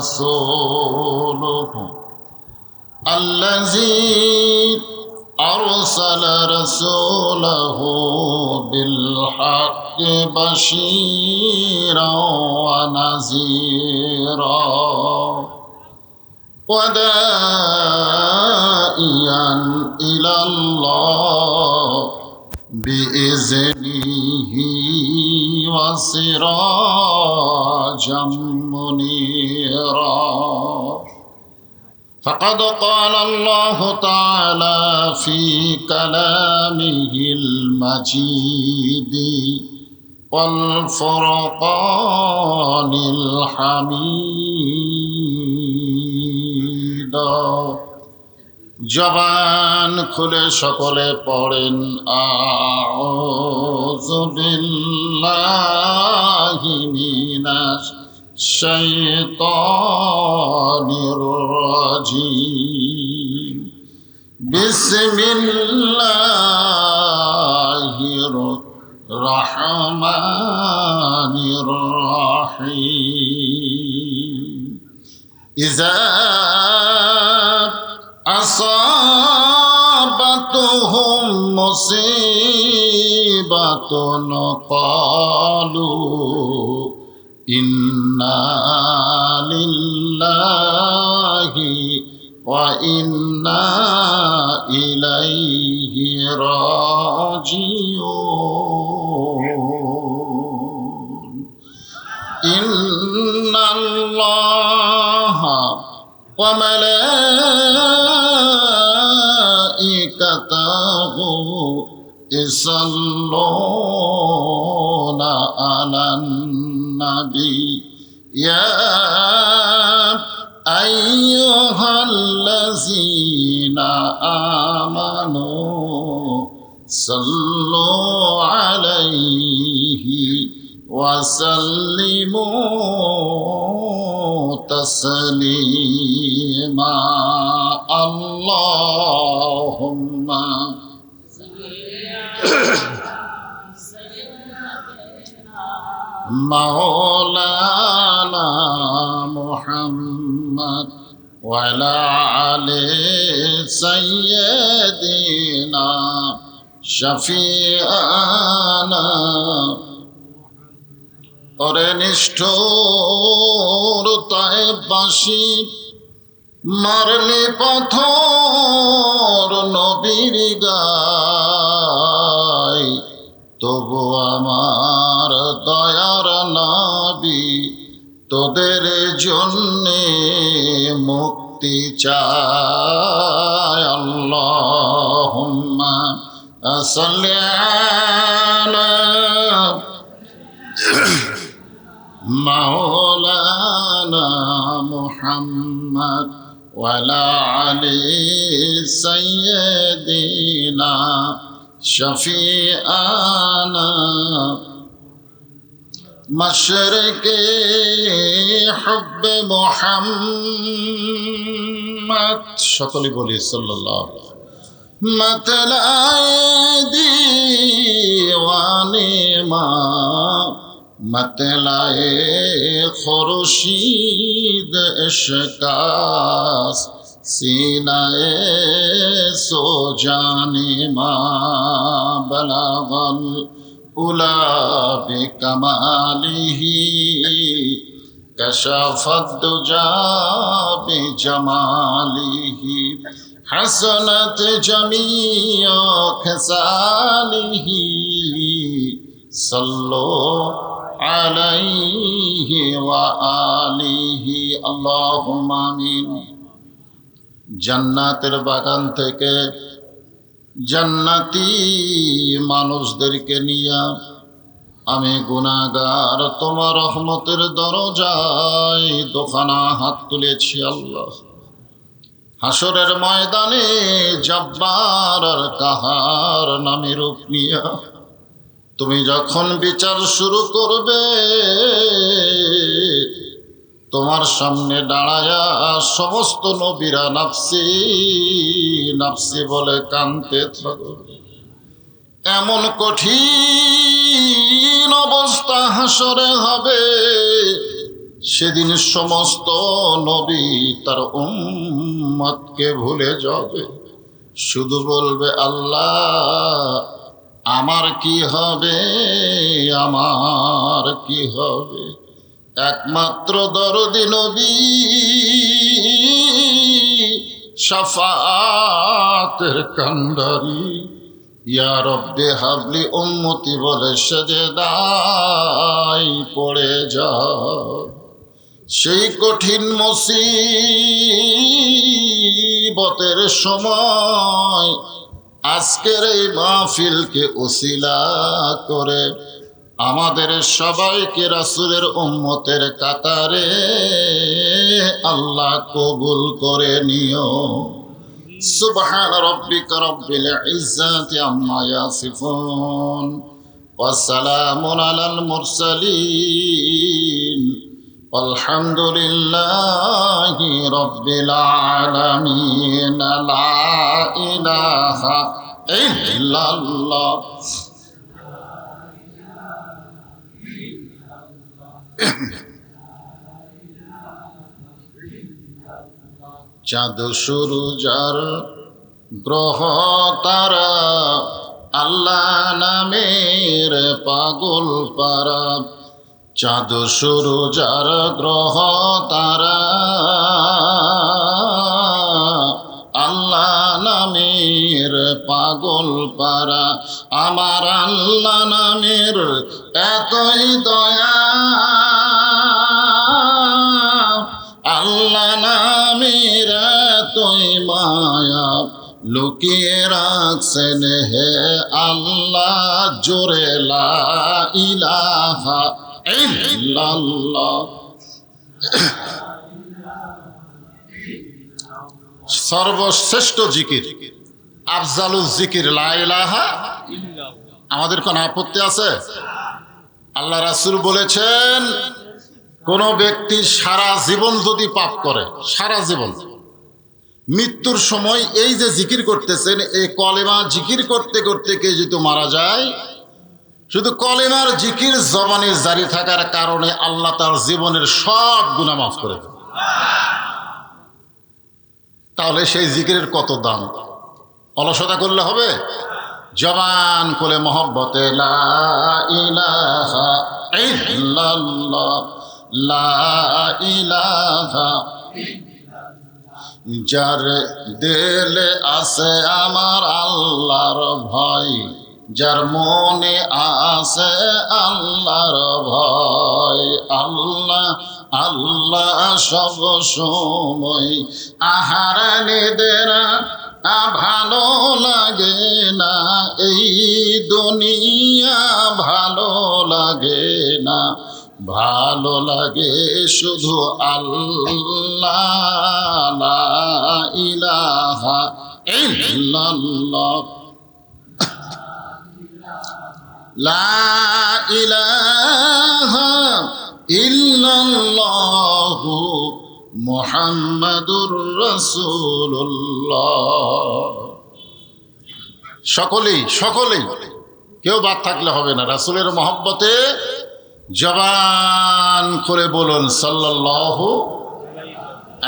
ورسوله الذي أرسل رسوله بالحق بشيرا ونذيرا وداعيا إلى الله بإذنه وسراجا منيرا فقد قال الله تعالى في كلامه المجيد والفرقان الحميد জবান খুলে সকলে পড়েন আউযু বিল্লাহি মিনাশ শাইতানির রাজিম বিসমিল্লাহির রহমানির রহিম ইযা أصابتهم مصيبة قالوا إنا لله وإنا إليه راجعون إن الله وملائكته يصلون على النبي يا أيها الذين آمنوا صلوا عليه وسلموا تسليما اللهم مولانا محمد وعلى آل سيدنا شفيعنا ওরে নিষ্ঠুরতায় বাঁশি মারলে পাথর নবীর গায় তবু আমার দয়ার নবী তোদের জন্যে মুক্তি চায় আল্লাহুম্মা সাল্লি আলা مولانا محمد وعلى آل سيدنا شفيعنا مشرق حب محمد সকলে বলি সাল্লাল্লাহু আলাইহি मतलाए दीवाने माँ मतलाए खुर्शीद इश्कास सीनाए सो जाने माँ बलागल उला बिकमालिही कशफत दुजा बिजमालिही حسنت جميع خصاله صلوا عليه وآله اللهم آمين জান্নাতের বাগান থেকে জান্নাতি মানুষদেরকে নিয়ে আমি গুনাহগার তোমার রহমতের দরজায় দোখানা হাত তুলেছি আল্লাহ হাসরের ময়দানে জব্বার আর কাহার নামে রূপ নিয়া তুমি যখন বিচার শুরু করবে তোমার সামনে দাঁড়ায়া সমস্ত নবীরা নাফসি নাফসি বলে কাঁদতে থাকবে এমন কঠিন অবস্থা হাসরে হবে সেদিন সমস্ত নবী তার উম্মতকে ভুলে যাবে, শুধু বলবে আল্লাহ আমার কি হবে, আমার কি হবে। একমাত্র দরদি নবী শাফাতের কান্ডারি ইয়া রব্বে হাবলি উম্মতি বলে সেজদায় পড়ে যাও। সেই কঠিন মুসিবতের সময় আজকের এই মাহফিলকে ওসিলা করে আমাদের সবাইকে রাসূলের উম্মতের কাতারে আল্লাহ কবুল করে নিও। সুবহান রাব্বিকা রাব্বিল ইজ্জাতি আম্মা ইয়াসিফুন ওয়া সালামুন আলাল মুরসালিন আলহামদুলিল্লাহি রাব্বিল আলামিন। লা ইলাহা ইল্লাল্লাহ। চাঁদ সূরুজার গ্রহ তারা আল্লাহ নামের পাগল পারা। চাঁদ সূরুজার গ্রহ তারা আল্লাহ নামের পাগল পারা। আমার আল্লাহ নামের এতই দয়া, আল্লাহ নামের এতই মায়া, লুকিয়ে রাখছেন হে আল্লাহ জোরে লা ইলাহা ইল্লাল্লাহ। সর্বশ্রেষ্ঠ জিকির আফজালুল জিকির লা ইলাহা। আমাদের কোন আপত্তি আছে? আল্লাহ রাসূল বলেছেন কোন ব্যক্তি সারা জীবন যদি পাপ করে, সারা জীবন, মৃত্যুর সময় এই যে জিকির করতেছেন, এই কলেমা জিকির করতে করতে কে যদি মারা যায়, শুধু কলেমার জিকির জবানে জারি থাকার কারণে আল্লাহ তার জীবনের সব গুনাহ মাফ করে দেন। তাহলে সেই জিকিরের কত দাম! অলসতা করলে হবে? জবান করে মহব্বতে লা ইলাহা ইল্লাল্লাহ, লা ইলাহা। যার দিলে আছে আমার আল্লাহর ভয়, যার মনে আছে আল্লাহর ভয়, আল্লাহ আল্লাহ সব সময়। আহার নিদেরা ভালো লাগে না, এই দুনিয়া ভালো লাগে না, ভালো লাগে শুধু আল্লাহ লা ইলাহা ইল্লাল্লাহ, লা ইলাহা ইল্লাল্লাহু মুহাম্মাদুর রাসূলুল্লাহ। সকলেই কেউ বাদ থাকলে হবে না। রাসূলের মহব্বতে জবান করে বলুন সাল্লাল্লাহু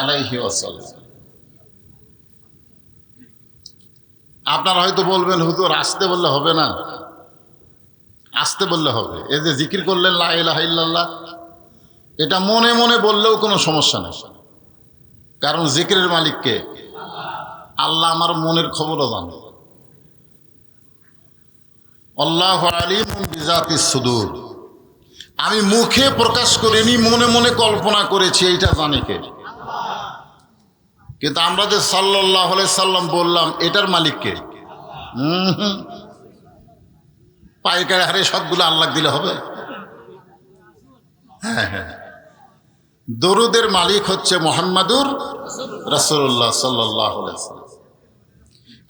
আলাইহি ওয়াসাল্লাম। আপনারা হয়তো বলবেন হুজুর আসতে বললে হবে না, আসতে বললে হবে। এই যে জিকির করলেন লা ইলাহা ইল্লাল্লাহ, এটা মনে মনে বললেও কোনো সমস্যা নেই, কারণ জিকিরের মালিককে আল্লাহ আমার মনের খবরও জানে। আল্লাহু আলিমুন বিজাতিস সুদূর। আমি মুখে প্রকাশ করিনি, মনে মনে কল্পনা করেছি, এইটা জানে কে? কিন্তু আমরা যে সাল্লাল্লাহু আলাইহি সাল্লাম বললাম, এটার মালিক কে? পাইকারি হারে সবগুলো আল্লাহ দিলে হবে? হ্যাঁ, দরুদের মালিক হচ্ছে মুহাম্মাদুর রাসূলুল্লাহ সাল্লাল্লাহু আলাইহি সাল্লাম।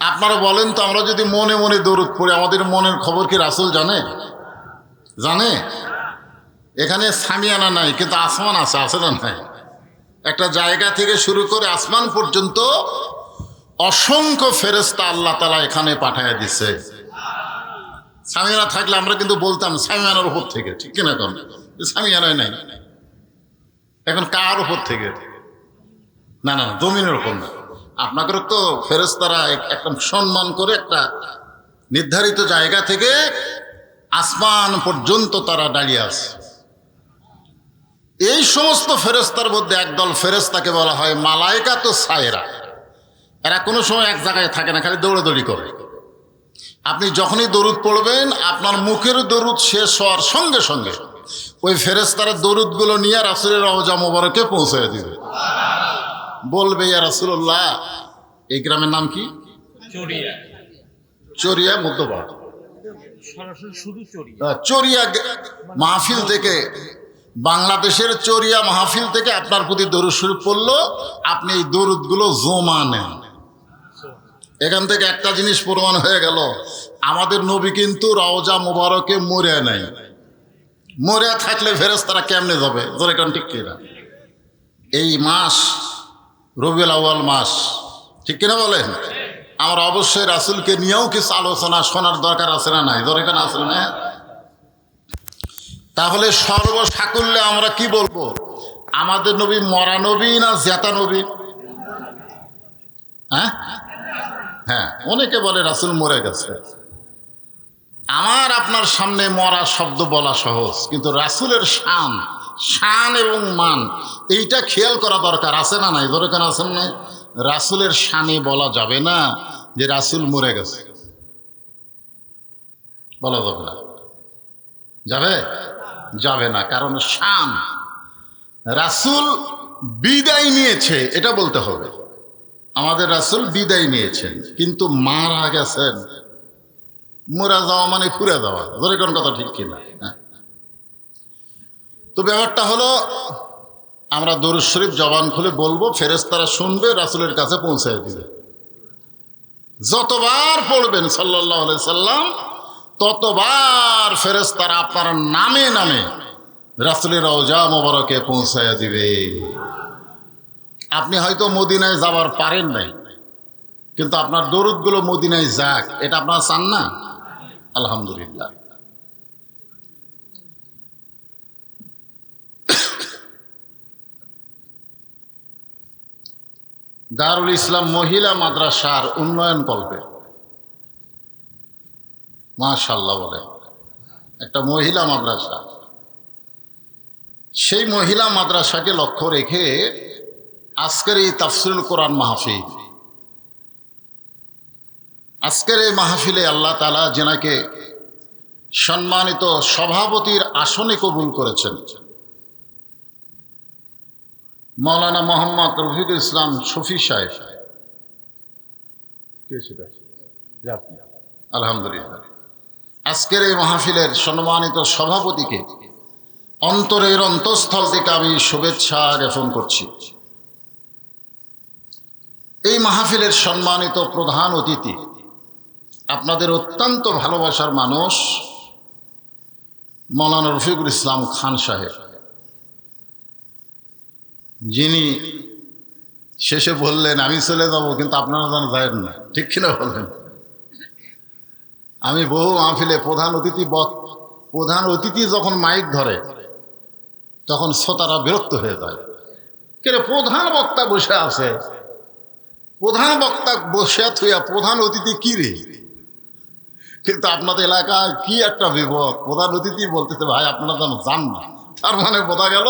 আপনারা বলেন তো, আমরা যদি মনে মনে দরুদ পড়ি, আমাদের মনের খবর কি রাসূল জানে? জানে? এখানে সামিয়ানা নাই, কিন্তু আসমান আছে, আছে না নাই? একটা জায়গা থেকে শুরু করে আসমান পর্যন্ত অসংখ্য ফেরেশতা আল্লাহ তাআলা এখানে পাঠায় দিছে। সামিয়ানা থাকলে আমরা কিন্তু বলতাম সামিয়ানার উপর থেকে, ঠিক কিনা? কোন সামিয়ানায় নাই। এখন কার উপর থেকে? না না না, জমিনের উপর না। আপনাদের তো ফেরেশতারা একদম সম্মান করে একটা নির্ধারিত জায়গা থেকে আসমান পর্যন্ত তারা দাঁড়িয়ে আছে। এই সমস্ত ফেরেশতার মধ্যে একদল ফেরেশতাকে বলা হয় মালায়েকাতুস সায়রা। এরা কোনো সময় এক জায়গায় থাকে না, খালি দৌড়াদৌড়ি করে। আপনি যখনই দরুদ পড়বেন, আপনার মুখের দরুদ শেষ হওয়ার সঙ্গে সঙ্গে ওই ফেরেশতারা দরুদগুলো নিয়ে রাসূলের রওজা মোবারকে পৌঁছে দিবে। বলবে, ইয়া রাসূলুল্লাহ, এই গ্রামের নাম কি? চরিয়া। চরিয়া মধ্যপাড়া। সরাসরি শুধু চরিয়া। চরিয়া মাহফিল থেকে, বাংলাদেশের চরিয়া মাহফিল থেকে আপনার প্রতি দরুদ শরীফ পড়লো, আপনি এই দরুদগুলো জমা নেন। এখান থেকে একটা জিনিস প্রমাণ হয়ে গেল, আমাদের নবী কিন্তু রওজা মোবারকে মরে নাই। মরে থাকলে ফেরেশতারা কেমনে যাবে? ধরে কারণ ঠিক কিনা? এই মাস রবিউল আউয়াল মাস, ঠিক কিনা বলেন? আমরা অবশ্যই রাসূলকে নিয়েও কিছু আলোচনা শোনার দরকার আছে না নাই? ধরে কেন আছে না? তাহলে সর্বসাকুল্যে আমরা কি বলবো? আমাদের নবী মরা নবী না জেতা নবী? হ্যাঁ হ্যাঁ, অনেকে বলে রাসূল মরে গেছে। আমার আপনার সামনে মরা শব্দ বলা সহজ, কিন্তু রাসূলের শান এবং মান এইটা খেয়াল করা দরকার আছে না নাই? দরকার আছেন না? রাসূলের শানে বলা যাবে না যে রাসূল মরে গেছে, বলা যাবে না। যাবে? যাবে না, কারণ শান। রাসূল বিদায় নিয়েছে এটা বলতে হবে। আমাদের রাসূল বিদায় নিয়েছেন, কিন্তু মারা গেছেন। মরা যাওয়া মানে ফুরে যাওয়া, ধরে কোন কথা ঠিক কিনা? তো ব্যাপারটা হলো, আমরা দরুদ শরীফ জবান খুলে বলবো, ফেরেশতারা শুনবে, রাসূলের কাছে পৌঁছায় দিবে। যতবার পড়বেন সাল্লাল্লাহু আলাইহি সাল্লাম, ততবার ফেরেশতারা আপনার নামে নামে রাসূলের রওজা মোবারকে পৌঁছায় দিবে। আপনি হয়তো মদিনায় যাবার পারেন নাই, কিন্তু আপনার দরুদগুলো মদিনায় যাক, এটা আপনারা চান না? আলহামদুলিল্লাহ। দারুল ইসলাম মহিলা মাদ্রাসার উন্নয়ন কল্পে, মাশাআল্লাহ বলে, একটা মহিলা মাদ্রাসা। সেই মহিলা মাদ্রাসাকে লক্ষ্য রেখে আজকের এই তাফসীরুল কোরআন মাহফিল, আজকের এই মাহফিলে আল্লাহ তাআলা যেনাকে সম্মানিত সভাপতির আসনে কবুল করেছেন, মাওলানা মোহাম্মদ রফিকুল ইসলাম শফি সাহেব। আলহামদুলিল্লাহ, আজকের এই মাহফিলের সম্মানিত সভাপতিকে অন্তরের অন্তঃস্থল থেকে আমি শুভেচ্ছা জ্ঞাপন করছি। এই মাহফিলের সম্মানিত প্রধান অতিথি, আপনাদের অত্যন্ত ভালোবাসার মানুষ মাওলানা রফিকুল ইসলাম খান সাহেব, যিনি শেষে বললেন আমি চলে যাব, কিন্তু আপনারা যেন যাবেন না, ঠিক কিনা বললেন? আমি বহু মাহফিলে প্রধান অতিথি যখন মাইক ধরে তখন শ্রোতারা বিরক্ত হয়ে যায়। কেন প্রধান বক্তা বসে আছে, প্রধান বক্তা বসে থুয়া প্রধান অতিথি কি রে? কিন্তু আপনাদের এলাকায় কি একটা বিপদ, প্রধান অতিথি বলতেছে ভাই আপনারা যেন যান না। তার মানে বোঝা গেল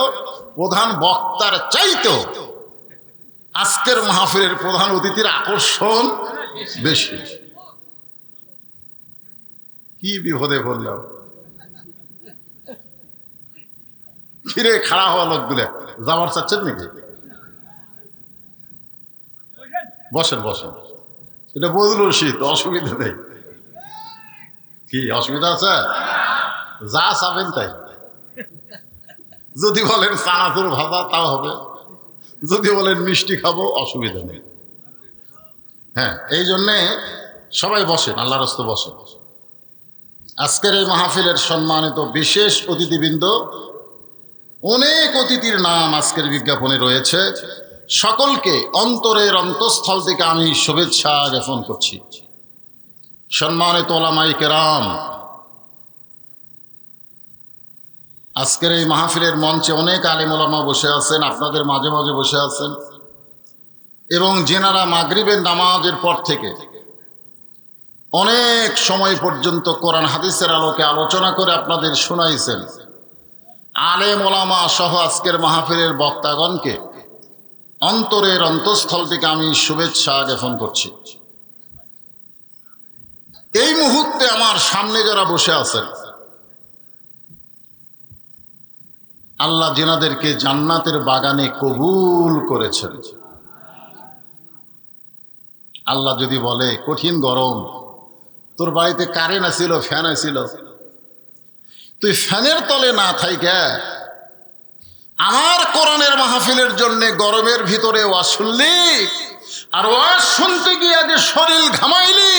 প্রধান বক্তার চাইতো আজকের মাহফিলের প্রধান অতিথির আকর্ষণ বেশি। কি বিপদে পড়লাম! ফিরে খাড়া হওয়া লোকগুলো যাবার চাচ্ছেন নাকি? বসেন বসেন, এটা বদল শীত, অসুবিধা নেই। কি অসুবিধা আছে? যা চাবেন তাই। যদি বলেন চানাচুর ভাজা তাও হবে, যদি বলেন মিষ্টি খাবো, অসুবিধা নেই। হ্যাঁ, এই জন্যে সবাই বসেন, আল্লাহর রাস্তে বসেন। আজকের এই মাহফিলের সম্মানিত বিশেষ অতিথিবৃন্দ, অনেক অতিথির নাম আজকের বিজ্ঞাপনে রয়েছে, সকলকে অন্তরের অন্তঃস্থল থেকে আমি শুভেচ্ছা জ্ঞাপন করছি। সম্মানিত ওলামায়ে কেরাম, আজকের এই মাহফিলের মঞ্চে অনেক আলেম ওলামা বসে আছেন, আপনাদের মাঝে মাঝে বসে আছেন, এবং যেনারা মাগরিবের নামাজের পর থেকে অনেক সময় পর্যন্ত কোরআন হাদিসের আলোকে আলোচনা করে আপনাদের শোনাইছেন, আলেম ওলামা সহ আজকের মাহফিলের বক্তাগণকে অন্তরের অন্তঃস্থল থেকে আমি শুভেচ্ছা জ্ঞাপন করছি। এই মুহূর্তে আমার সামনে যারা বসে আছেন, আল্লাহ যেনাদেরকে জান্নাতের বাগানে কবুল করেছেন। আল্লাহ যদি বলে কঠিন গরম, তোর বাড়িতে কারেন্ট আসিল, ফ্যান আসিল, তুই ফ্যানের তলে না থাইকা আমার কোরআনের মাহফিলের জন্য গরমের ভিতরে ওয়াজ শুনলি, আর ওয়াজ শুনতে গিয়ে যে শরীর ঘামাইলি,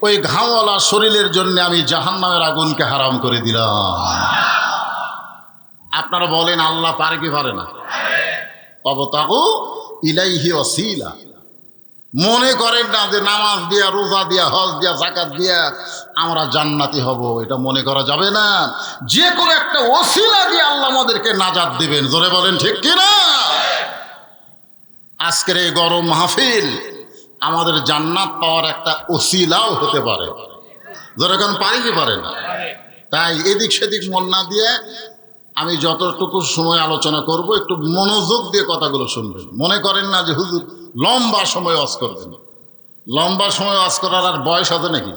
ওই ঘামওয়ালা শরীরের জন্য আমি জাহান্নামের আগুনকে হারাম করে দিলাম। আপনারা বলেন আল্লাহ পারে কি পারে না? অবতাগু ইলাইহি ওয়াসিলা। মনে করেন না যে নামাজ দিয়া, রোজা দিয়া, হজ দিয়া, যাকাত দিয়া আমরা জান্নাতি হব, এটা মনে করা যাবে না। যে কোনো একটা ওসিলা দিয়ে আল্লাহ আমাদেরকে নাজাত দিবেন। জোরে বলেন ঠিক কিনা? আজকের এই গরম মাহফিল আমাদের জান্নাত পাওয়ার একটা ওসিলাও হতে পারে। জোরে কোন পারি কি পারে না? তাই এদিক সেদিক মন না দিয়ে আমি যতটুকু সময় আলোচনা করব একটু মনোযোগ দিয়ে কথাগুলো শুনবেন। মনে করেন না যে হুজুর লম্বা সময় ওয়াজ করবেন। লম্বা সময় ওয়াজ করার আর বয়স আছে নাকি?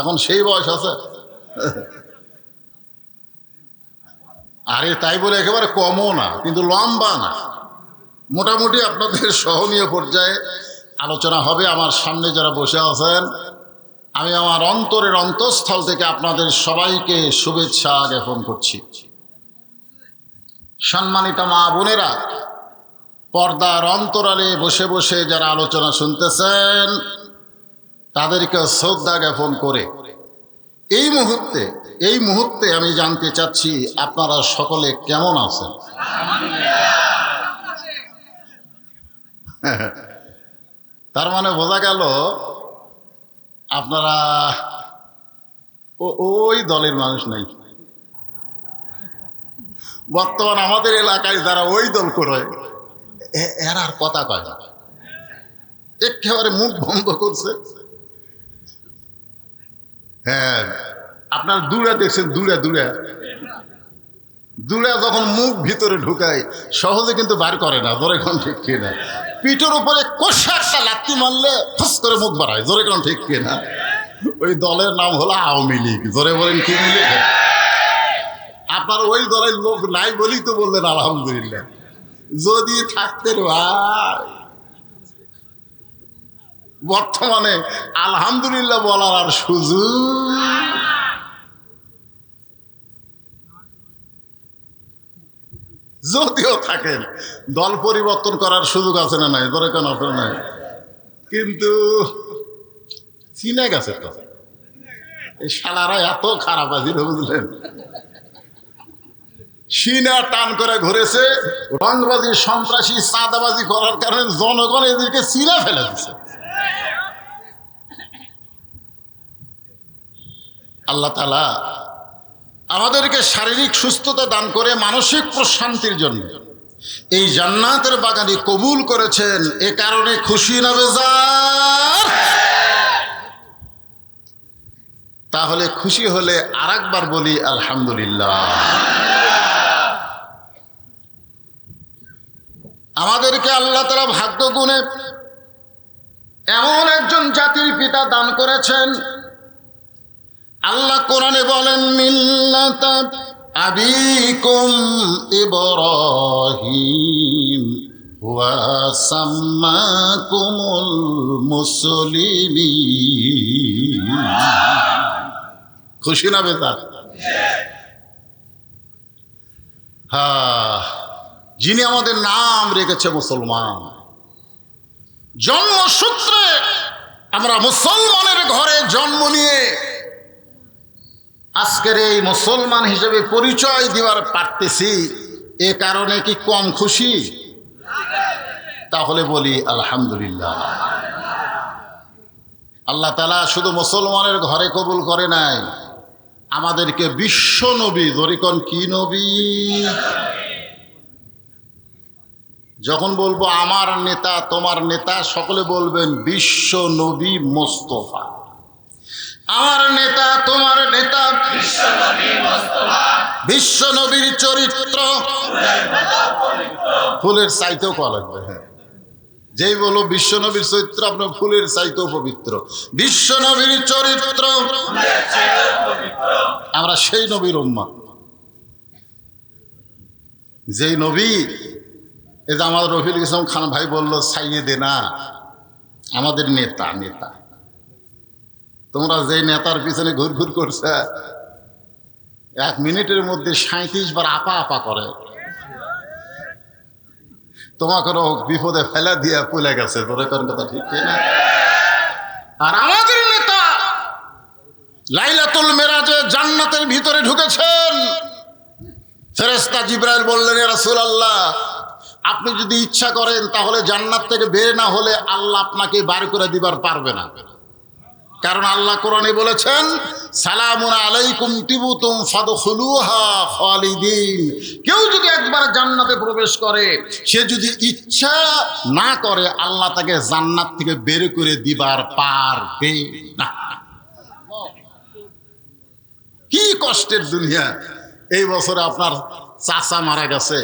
এখন সেই বয়স আছে? আরে তাই বলে একেবারে কমও না, কিন্তু লম্বা না, মোটামুটি আপনাদের সহনীয় পর্যায়ে আলোচনা হবে। আমার সামনে যারা বসে আছেন, আমি আমার অন্তরের অন্তঃস্থল থেকে আপনাদের সবাইকে শুভেচ্ছা জ্ঞাপন করছি। সম্মানিত মা বোনেরা, পর্দার অন্তরালে বসে বসে যারা আলোচনা শুনতেছেন, তাদেরকে শ্রদ্ধা জ্ঞাপন করে এই মুহূর্তে আমি জানতে চাচ্ছি আপনারা সকলে কেমন আছেন? তার মানে বোঝা গেল আপনারা ওই দলের মানুষ নাই। বর্তমান আমাদের এলাকায় যারা ওই দল করে, এরা আর কথা কয় না, একেবারে মুখ বন্ধ করছে। হ্যাঁ, আপনার দূরে দেখছেন, দূরে যখন মুখ ভিতরে ঢুকায় সহজে কিন্তু বার করে না। জোরে কোন ঠিক কিনা? পিঠের উপরে কষা একটা লাত্তি মারলে ফুস করে মুখ বাড়ায়। জোরে কোন ঠিক কিনা? ওই দলের নাম হলো আওয়ামী লীগ। জোরে বলেন কি মিলে? আপনার ওই দলের লোক নাই বলেই তো বললেন আলহামদুলিল্লাহ। যদি থাকতেন ভাই, বর্তমানে আলহামদুলিল্লাহ বলার আর সুযোগ, যদিও থাকেন, দল পরিবর্তন করার সুযোগ আছে না নাই? ধরে কেন আছে নাই? কিন্তু চিনে গেছে তো, এই শালারা এত খারাপ আছে, বুঝলেন? সিনা টান করে ঘুরেছে, রংবাজি, সন্ত্রাসী, চাঁদাবাজি করার কারণে জনগণ এদেরকে চিনা ফেলে দিচ্ছে। আল্লাহ তাআলা আমাদেরকে শারীরিক সুস্থতা দান করে মানসিক প্রশান্তির জন্য এই জান্নাতের বাগানে কবুল করেছেন। এ কারণে খুশি না বেজার? তাহলে খুশি হলে আরেকবার বলি আলহামদুলিল্লাহ। আমাদেরকে আল্লাহ তাআলা ভাগ্য গুণে এমন একজন জাতির পিতা দান করেছেন। আল্লাহ কোরআনে বলেন, মিল্লাতা আবিকুম ইব্রাহিম ওয়া সাম্মাকুমুল মুসলিমিন। খুশি না বেজার? হ্যাঁ, যিনি আমাদের নাম রেখেছে মুসলমান। জন্মসূত্রে আমরা মুসলমানের ঘরে জন্ম নিয়ে আজকের এই মুসলমান হিসেবে পরিচয় দেওয়ার পারতেছি, এ কারণে কি কম খুশি? তাহলে বলি আলহামদুলিল্লাহ। আল্লাহ তাআলা শুধু মুসলমানের ঘরে কবুল করে নাই, আমাদেরকে বিশ্ব নবী, ধরিকন কি নবী? যখন বলবো আমার নেতা তোমার নেতা, সকলে বলবেন বিশ্ব নবী মোস্তফা। আমার নেতা তোমার নেতা বিশ্ব নবীর চরিত্র ফুলের চাইতেও কওয়া লাগবে। হ্যাঁ, যেই বলো বিশ্ব নবীর চরিত্র, আপনার ফুলের চাইতেও পবিত্র। বিশ্ব নবীর চরিত্র, আমরা সেই নবীর উম্মত, যেই নবী, এই যে আমাদের রফিল ইসলাম খান ভাই বললো সাইয়েদে না, আমাদের নেতা। নেতা তোমরা যেই নেতার পিছনে ঘুর ঘুর করছে, 1 মিনিটের মধ্যে 37 বার আপা আপা করে, তোমাকে বিপদে ফেলা দিয়ে পুলে গেছে। তোর কথা ঠিক না? আর আমাদের নেতা লাইলাতুল মেরাজে জান্নাতের ভিতরে ঢুকেছেন। ফেরেশতা জিবরাইল বললেন, ইয়া রাসূলুল্লাহ, আপনি যদি ইচ্ছা করেন তাহলে জান্নাত থেকে বের না হলে আল্লাহ আপনাকে বার করে দিবার পারবে না। কারণ আল্লাহ কোরআনে বলেছেন, সালামুন আলাইকুম তিবতুম ফাদখুলুহা খালিদিন। কেউ যদি একবার জান্নাতে প্রবেশ করে, সে যদি ইচ্ছা না করে, আল্লাহ তাকে জান্নাত থেকে বের করে দিবার পারবে না। কি কষ্টের দুনিয়া! এই বছরে আপনার চাচা মারা গেছে,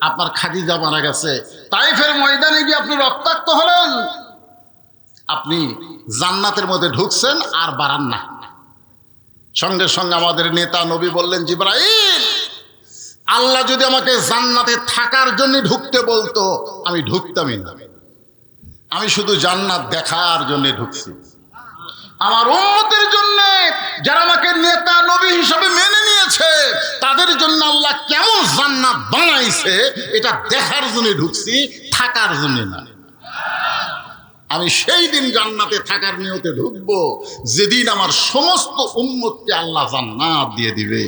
আপনার খাদিজা মারা গেছে, তাইফের ময়দানে গিয়ে আপনি রক্তাক্ত হলেন, আপনি জান্নাতের মধ্যে ঢুকছেন আর বাড়ান না। সঙ্গে সঙ্গে আমাদের নেতা নবী বললেন, জিবরাইল, আল্লাহ যদি আমাকে জান্নাতে থাকার জন্য ঢুকতে বলতো, আমি ঢুকতামই না। আমি শুধু জান্নাত দেখার জন্য ঢুকছি। আমার উম্মতের জন্য, যারা আমাকে নেতা নবী হিসাবে মেনে নিয়েছে, তাদের জন্য আল্লাহ কেমন জান্নাত বানাইছে এটা দেখার জন্য ঢুকছি, থাকার জন্য না। আমি সেই দিন জান্নাতে থাকার নিয়তে ঢুকবো যেদিন আমার সমস্ত উম্মতকে আল্লাহ জান্নাত দিয়ে দিবে।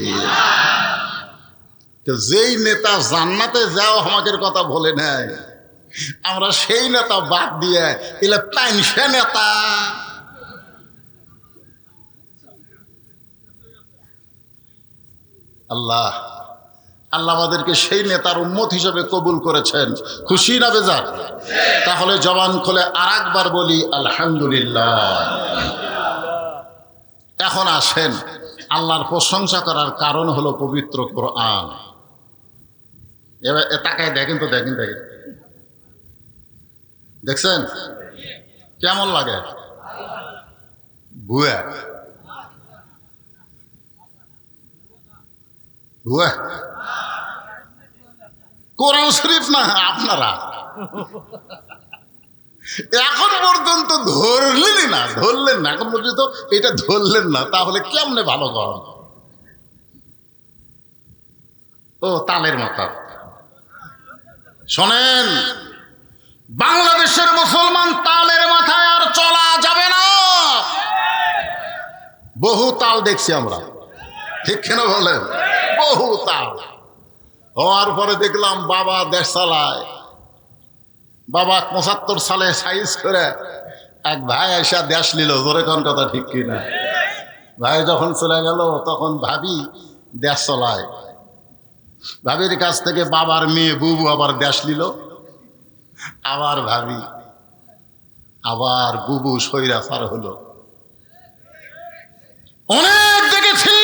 তো যেই নেতা জান্নাতে যাও আমাদের কথা বলে নেয়, আমরা সেই নেতা বাদ দিয়ে এলে পাইনসে নেতা। আল্লাহ আল্লাহ আমাদেরকে সেই নেতার উম্মত হিসেবে কবুল করেছেন। খুশি না বেজার? তাহলে জবান খুলে আর একবার বলি আলহামদুলিল্লাহ। এখন আসেন, আল্লাহর প্রশংসা করার কারণ হলো পবিত্র কোরআন। এবার তাকায় দেখেন তো, দেখেন দেখছেন কেমন লাগে? ভুয়া ভুয়া কোরআন শরীফ না, আপনারা এখন পর্যন্ত ধরলেন না, এখন পর্যন্ত এটা ধরলেন না, তাহলে কেমনে ভালো কর? ও তালের মাথা। শোনেন, বাংলাদেশের মুসলমান তালের মাথায় আর চলা যাবে না। বহু তাল দেখছি আমরা, ঠিক কেন বলেন? বহু তাল হওয়ার পরে দেখলাম বাবা দেশ চালায়। বাবা ৭৫ সালে সাইজ করে এক ভাই এসে দেশ নিল। জোরে কোন কথা ঠিক কিনা? ভাই যখন চলে গেল তখন ভাবি দেশ চলায়। ভাবির কাছ থেকে বাবার মেয়ে বুবু আবার দেশ নিল। আবার ভাবি, আবার বুবু স্বৈরাচার হলো। অনেক দেখেছি,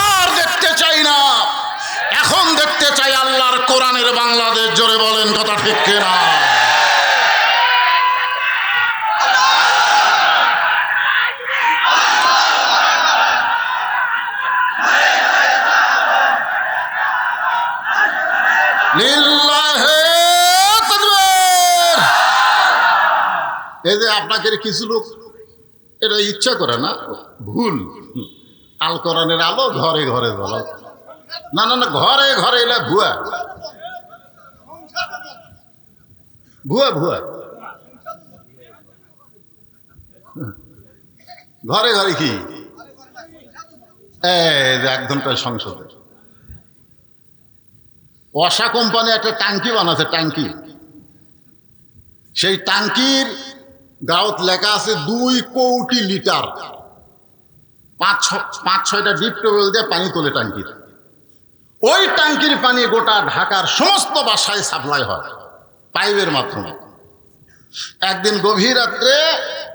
আর দেখতে চাই না। এখন দেখতে চাই আল্লাহর কোরআনের বাংলাদেশ। জোরে বলেন কথা ঠিক কিনা? লিল্লাহে তাকবীর। এই যে আপনাকে কিছু লোক এটা ইচ্ছা করে না, ভুল। আল কোরআনের আলো ঘরে ঘরে জ্বলা। না না না, ঘরে ঘরে এলে ভুয়া ভুয়া ভুয়া। ঘরে ঘরে কি একদম সংসদে ওয়াসা কোম্পানি একটা ট্যাঙ্কি বানাচ্ছে, ট্যাঙ্কি। সেই ট্যাঙ্কির গাঁত লেখা আছে 2 কোটি লিটার। পাঁচ ছয়টা ডিপ টিউবওয়েল দিয়ে পানি তোলে ট্যাঙ্কির। ওই ট্যাঙ্কির পানি গোটা ঢাকার সমস্ত বাসায় সাপ্লাই হয় পাইপের মাধ্যমে। একদিন গভীর রাত্রে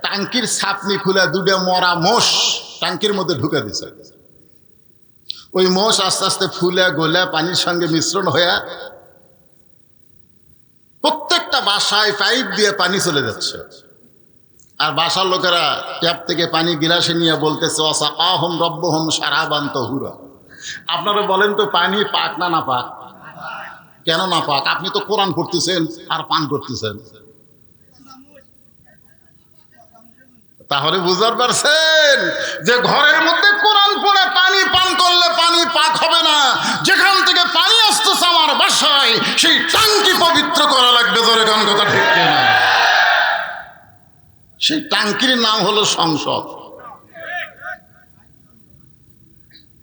ট্যাঙ্কির ছাপনি খুলে দুটো মরা মোষ ট্যাঙ্কির মধ্যে ঢুকে দিছে। ওই মোষ আস্তে আস্তে ফুলে গলে পানির সঙ্গে মিশ্রণ হয়ে প্রত্যেকটা বাসায় পাইপ দিয়ে পানি চলে যাচ্ছে। আর বাসার লোকেরা ট্যাপ থেকে পানি গিলাসে নিয়ে বলতেছে অসা আহম রব্বহম সারাবান তহুরা। আপনারা বলেন তো পানি পাক না না পাক? কেন না পাক? আপনি তো কোরআন পড়তেছেন আর পান করতেছেন। তাহলে বুঝতে পারছেন যে ঘরের মধ্যে কোরআন পড়ে পানি পান করলে পানি পাক হবে না। যেখান থেকে পানি আসতেছে আমার বাসায় সেই ট্যাঙ্কি পবিত্র করা লাগবে। ধরে কোন কথা ঠিক না? সেই ট্যাঙ্কির নাম হলো সংসদ।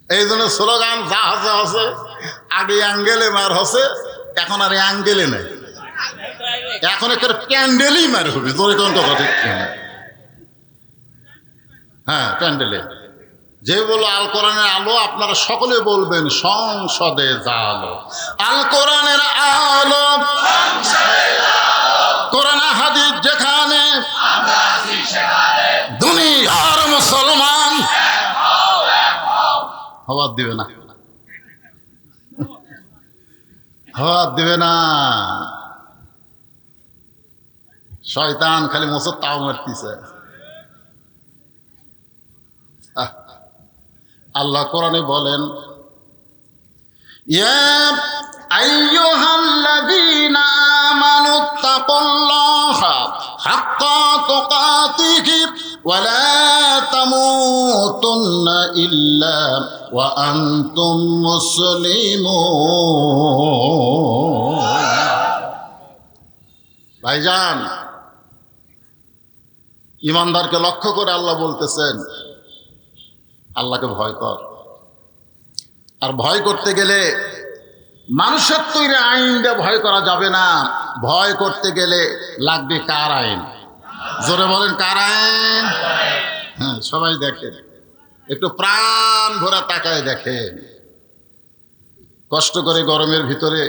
এই জন্য স্লোগান জাহাজে আছে, আগে অ্যাঙ্গেলে মার হচ্ছে, এখন আর অ্যাঙ্গেলে নেই, এখন একটা প্যান্ডেলই মার হবে। ধরে কোন কথা ঠিক না? হ্যাঁ, প্যান্ডেলে যে বলো আল কোরআনের আলো, আপনারা সকলে বলবেন সংসদে জালো। আল কোরআনের আলো, কোরআন হাদিস যেখানে, দুনিয়ার মুসলমান হওয়ার দিবে না, হওয়ার দিবে না। শয়তান খালি মোসর তাও মারতেছে। আল্লাহ কোরআনে বলেন, ইয়া আইয়ুহাল্লাযীনা আমানুত্তাকুল্লাহা হাক্কা তুকাতিহি ওয়া লা তামুতুন্না ইল্লা ওয়া আনতুম মুসলিমুন। ভাইজান, ইমানদারকে লক্ষ্য করে আল্লাহ বলতেছেন, আল্লাহকে ভয় কর। আর ভয় করতে গেলে মানুষের তৈরি আইন দিয়ে ভয় করা যাবে না। ভয় করতে গেলে লাগবে কার আইন? জোরে বলেন, কার আইন? হ্যাঁ, সবাই দেখেন, একটু প্রাণ ভরা তাকায় দেখেন। কষ্ট করে গরমের ভিতরে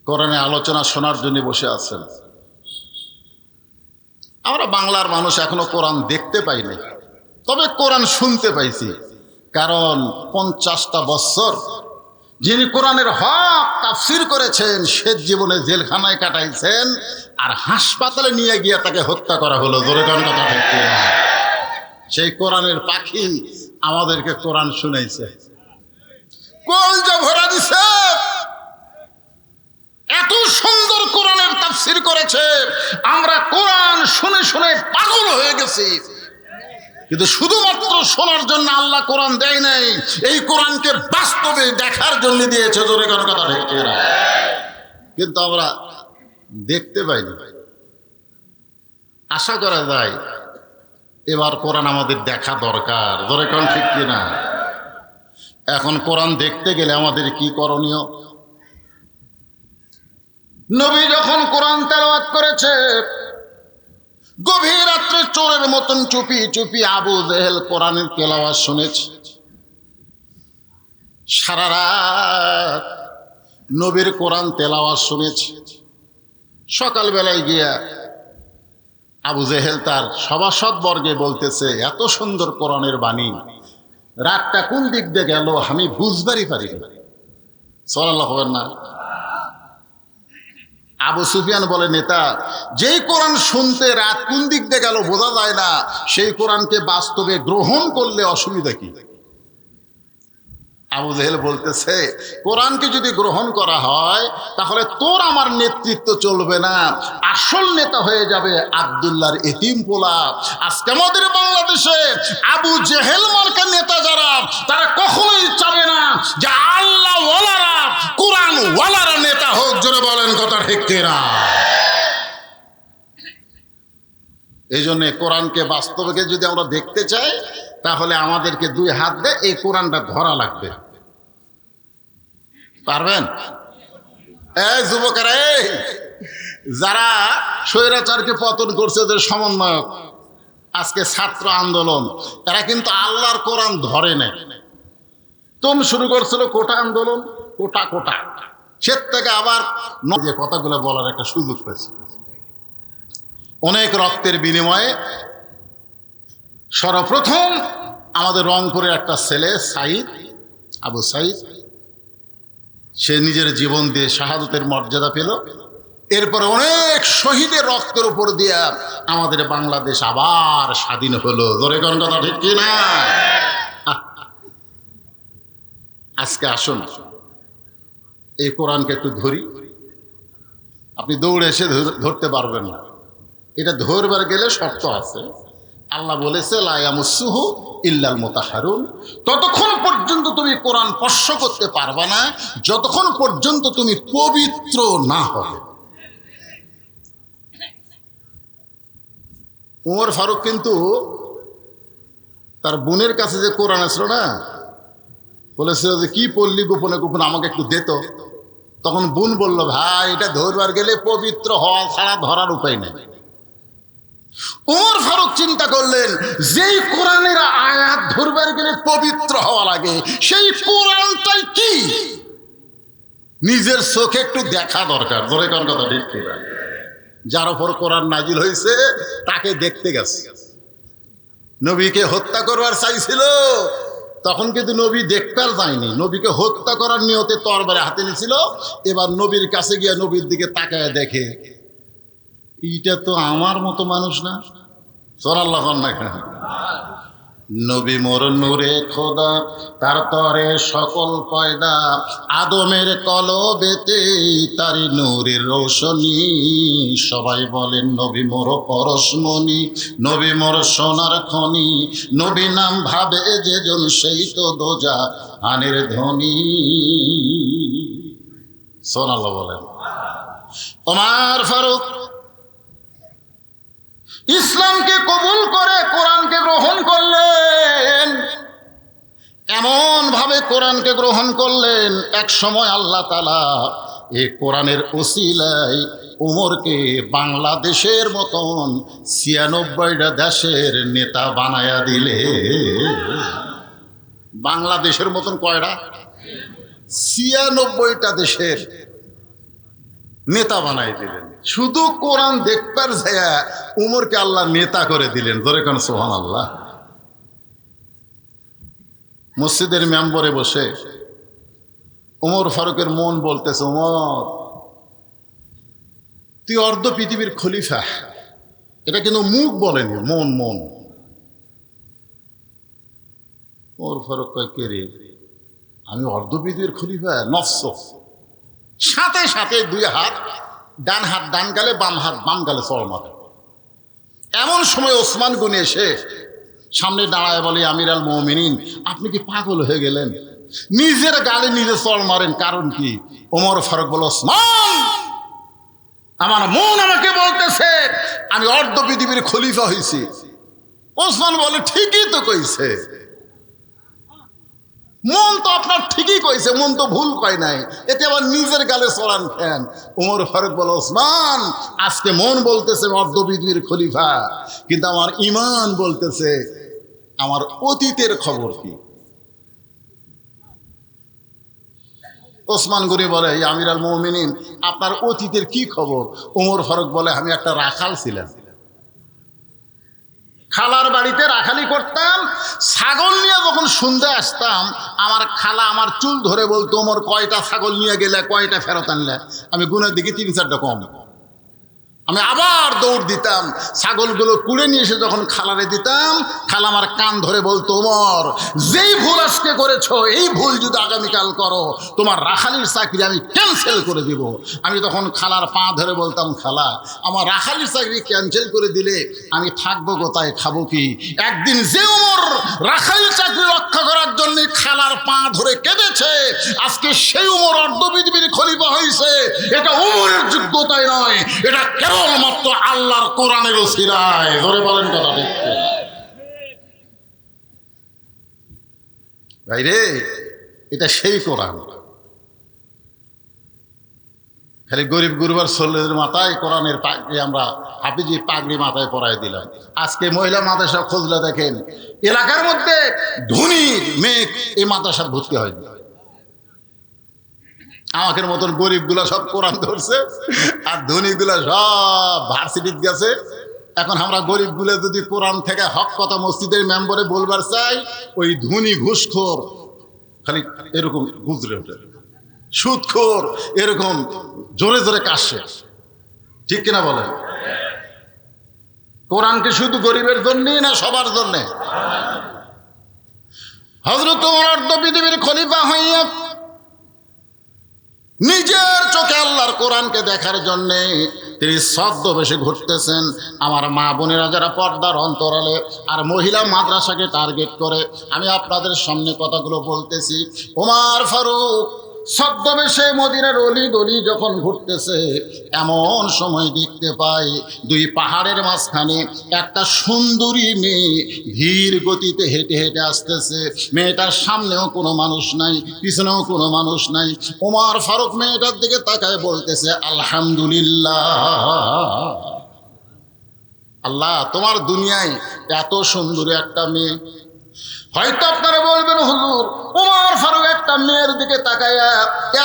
কোরআনে আলোচনা শোনার জন্য বসে আছেন। আমরা বাংলার মানুষ এখনো কোরআন দেখতে পাইনি, তবে কোরআন শুনতে পাইছি। কারণ 50টা বছর যিনি কোরআনের হক তাফসীর করেছেন, সে জীবনে জেলখানায় কাটাইছেন, আর হাসপাতালে নিয়ে গিয়ে তাকে হত্যা করা হলো। জোরে কোন কথা ঠিক না? সেই কোরআনের পাখি আমাদেরকে কোরআন শুনাইছে, কলজা ভরা দিছে, এত সুন্দর কোরআনের তাফসীর করেছে। আমরা কোরআন শুনে শুনে পাগল হয়ে গেছি। কিন্তু শুধুমাত্র শোনার জন্য আল্লাহ কোরআন দেয় নাই, এই কোরআনকে বাস্তবে দেখার জন্য দিয়েছে। জোরে কোন কথা ঠিক না? কিন্তু আমরা দেখতে পাইনি। আশা করা যায় এবার কোরআন আমাদের দেখা দরকার। জোরে কোন ঠিক কিনা? এখন কোরআন দেখতে গেলে আমাদের কি করণীয়? নবী যখন কোরআন তেলাওয়াত করেছে, গভীর রাত্রে চোরের মতন চুপি চুপি আবু জেহেল কোরআনের তেলাওয়াত শুনেছে। সারা রাত নবীর কোরআন তেলাওয়াত শুনেছে। সকালবেলায় গিয়া আবু জেহেল তার সভাসদ বর্গে বলতেছে, এত সুন্দর কোরআনের বাণী, রাতটা কোন দিক দিয়ে গেল আমি বুঝবারই পারি না। সাল্লাল্লাহু আলাইহি না? আবু সুফিয়ান বলে, নেতা, যেই কোরআন শুনতে রাত কোন দিক দিয়ে গেল বোঝা যায় না, সেই কোরআনকে বাস্তবে গ্রহণ করলে অসুবিধা কি? আবু জেহেল বলতেছে, কোরআনকে যদি গ্রহণ করা হয় তাহলে তোর আমার নেতৃত্ব চলবে না, আসল নেতা হয়ে যাবে আব্দুল্লাহর এতিম পোলা। আজকে আমাদের বাংলাদেশে আবু জেহেল মার্কা নেতা যারা, তারা কখনোই চাবে না যে আল্লাহ ওয়ালারা, কোরআন ওয়ালারা নেতা হোক। জোরে বলেন কথা ঠিক কিনা? এই জন্য কোরআনকে বাস্তবে যদি আমরা দেখতে চাই, তাহলে আমাদেরকে দুই হাত দিয়ে এই কোরআনটা ধরা লাগবে। পারবেন? এই যুবকেরা, এই যারা স্বৈরাচারকে পতন করছে, যে সমন্বয়ক, আজকে ছাত্র আন্দোলন, এরা কিন্তু আল্লাহর কোরআন ধরে নেয়। তুমি শুরু করছিল কোটা আন্দোলন, কোটা কোটা, সে থেকে আবার যে কথাগুলো বলার একটা সুযোগ পেয়েছে। অনেক রক্তের বিনিময়ে সর্বপ্রথম আমাদের রংপুরের একটা ছেলে সাইদ, আবু সাইদ, সে নিজের জীবন দিয়ে শাহাদতের মর্যাদা পেল। এরপরে অনেক শহীদের রক্তের উপর দিয়ে আমাদের বাংলাদেশ আবার স্বাধীন হলো। জোরে কোন কথা ঠিক কি না? আজকে আসুন এই কোরআনকে একটু ধরি। আপনি দৌড়ে এসে ধরতে পারবেন না, এটা ধরবার গেলে শর্ত আছে। আল্লাহ বলেছে লা ইয়ামাসসুহু ইল্লাল মুতাহহারুন, ততক্ষণ পর্যন্ত তুমি কোরআন স্পর্শ করতে পারবা না যতক্ষণ পর্যন্ত তুমি পবিত্র না হবে। ওমর ফারুক কিন্তু তার বোনের কাছে যে কোরআন আসলো না, বলেছিল যে কি পড়লি গোপনে গোপনে আমাকে একটু দে তো। তখন বোন বলল, ভাই এটা ধরবার গেলে পবিত্র হওয়া ছাড়া ধরার উপায় নেই। ওমর ফারুক চিন্তা করলেন, যেই কোরআনের আয়াত ধরবার গেলে পবিত্র হওয়া লাগে, সেই কোরআনটাই কি নিজের চোখে একটু দেখা দরকার। ধরে কোন কথা ঠিক কি না? যার উপর কোরআন নাজিল হয়েছে তাকে দেখতে গেছে। নবীকে হত্যা করবার চাইছিল, তখন কিন্তু নবী দেখবার যায়নি, নবীকে হত্যা করার নিয়তে তরবারি হাতে নিয়েছিল। এবার নবীর কাছে গিয়ে নবীর দিকে তাকায় দেখে, এইটা তো আমার মতো মানুষ না। সুবহানাল্লাহ না? নবী মোর নূরে খোদা, তার তরে সকল পয়দা, আদমের কলবেতে তারি নূরের রোশনী। সবাই বলেন নবী মোর পরশমণি, নবী মোর সোনার খনি, নবী নাম ভাবে যেজন সেই তো দোজা আনের ধ্বনি। সুবহানাল্লাহ বলেন। ওমর ফারুক ইসলামকে কবুল করে কোরআনকে গ্রহণ করলেন। এমন ভাবে কোরআনকে গ্রহণ করলেন, এক সময় আল্লাহ তাআলা এই কোরআনের ওসিলায় ওমরকে বাংলাদেশের মতন ৯৬টা দেশের নেতা বানায়া দিলে। বাংলাদেশের মতন কয়টা? ৯৬টা দেশের নেতা বানাই দিলেন। শুধু কোরআন দেখবার যায় উমরকে আল্লাহ নেতা করে দিলেন। ধরে কোন সুবহানাল্লাহ। মসজিদের মেম্বরে বসে ওমর ফারুকের মন বলতেছে, ওমর তুই অর্ধ পৃথিবীর খলিফা। এটা কিন্তু মুখ বলেনি, মন মন। ওমর ফারুক কয়, কে রে, আমি অর্ধ পৃথিবীর খলিফা? নফস। সাথে সাথে দুই হাত, ডান হাত ডান গালে, বাম হাত বাম গালে চড় মারে। এমন সময় ওসমান গনি এসে সামনে দাঁড়ায় বলে, আমির আল মুমিনিন, আপনি কি পাগল হয়ে গেলেন? নিজের গালে নিজে চড় মারেন, কারণ কি? ওমর ফারুক বলে, ওসমান, আমার মন আমাকে বলতেছে আমি অর্ধ পৃথিবীর খলিফা হয়েছি। ওসমান বলে, ঠিকই তো কইছে, মন তো আপনার ঠিকই কইছে, মন তো ভুল কয় নাই, এতে আবার নিজের গালে চড়ান ফ্যান। ওমর ফারুক বলে, ওসমান, আজকে মন বলতেছে অর্ধ পৃথিবীর খলিফা, কিন্তু আমার ঈমান বলতেছে আমার অতীতের খবর কি। ওসমান গনি বলে, আমির আল মুমিনিন, আপনার অতীতের কি খবর? ওমর ফারুক বলে, আমি একটা রাখাল ছিলাম, খালার বাড়িতে রাখালি করতাম। ছাগল নিয়ে যখন সন্ধ্যায় আসতাম, আমার খালা আমার চুল ধরে বলতো, ওমর কয়টা ছাগল নিয়ে গেলে, কয়টা ফেরত আনলে? আমি গুণের দিকে ৩-৪টা কম। আমি আবার দৌড় দিতাম, ছাগলগুলো কুড়ে নিয়ে এসে যখন খালারে দিতাম, খালা আমার কান ধরে বলতো, ওমর যেই ভুল আজকে করেছো, এই ভুল যদি আগামীকাল করো, তোমার রাখালির চাকরি আমি ক্যান্সেল করে দিব। আমি তখন খালার পা ধরে বলতাম, খালা, আমার রাখালির চাকরি ক্যান্সেল করে দিলে আমি থাকবো কোথায়, খাবো কি? একদিন যে ওমর রাখালির চাকরি রক্ষা করার জন্য খালার পা ধরে কেঁদেছে, আজকে সেই ওমর অর্ধ পৃথিবীর খলিফা হয়েছে। এটা ওমরের যোগ্যতায় নয়, এটা কেবলমাত্র আল্লাহর কোরআনের ওসিলায়। ধরে বলেন কথা ঠিক ভাই রে, এটা সেই কোরআন। খালি গরিব গুরুবার ছেলেদের মাথায় কোরআনের পাগড়ি আমরা হাফিজি পাগড়ি মাথায় পরাই দিলাম। আজকে মহিলা মাদ্রাসা খুঁজলে দেখেন এলাকার মধ্যে ধনী মেয়ে এই মাদ্রাসা ভর্তি হয়নি। আমাদের মতন গরিবগুলা সব কোরআন ধরছে আর ধনীগুলা সব ভার্সিটিতে গেছে। এখন আমরা গরিবগুলা যদি কোরআন থেকে হক কথা মসজিদের মেম্বারে বলবার চাই, ওই ধনী ঘুষখোর খালি এরকম গুজরে ওঠে, সুদখোর এরকম জোরে জোরে কাশে। ঠিক কিনা বলেন? কোরআনকে শুধু গরিবের জন্যই না সবার জন্যে? হযরত ওমর তো পৃথিবীর খলিফা হইয়া নিজের চোখে আল্লাহর কোরআনকে দেখার জন্যে তিনি ছদ্মবেশে ঘুরতেছেন। আমার মা বোনেরা যারা পর্দার অন্তরালে আর মহিলা মাদ্রাসাকে টার্গেট করে আমি আপনাদের সামনে কথাগুলো বলতেছি। ওমর ফারুক ছদ্মবেশে মদিনার অলি গলি যখন ঘুরতেছে, এমন সময় দেখতে পাই দুই পাহাড়ের মাঝখানে একটা সুন্দরী মেয়ে ধীর গতিতে হেঁটে হেঁটে আসতেছে। মেয়েটার সামনেও কোনো মানুষ নাই, পিছনেও কোনো মানুষ নাই। ওমর ফারুক মেয়েটার দিকে তাকায় বলতেছে, আলহামদুলিল্লাহ, আল্লাহ তোমার দুনিয়ায় এত সুন্দর একটা মেয়ে। হয়তো আপনারা বলবেন, হুজুর ওমর ফারুক একটা মেয়ের দিকে তাকায়া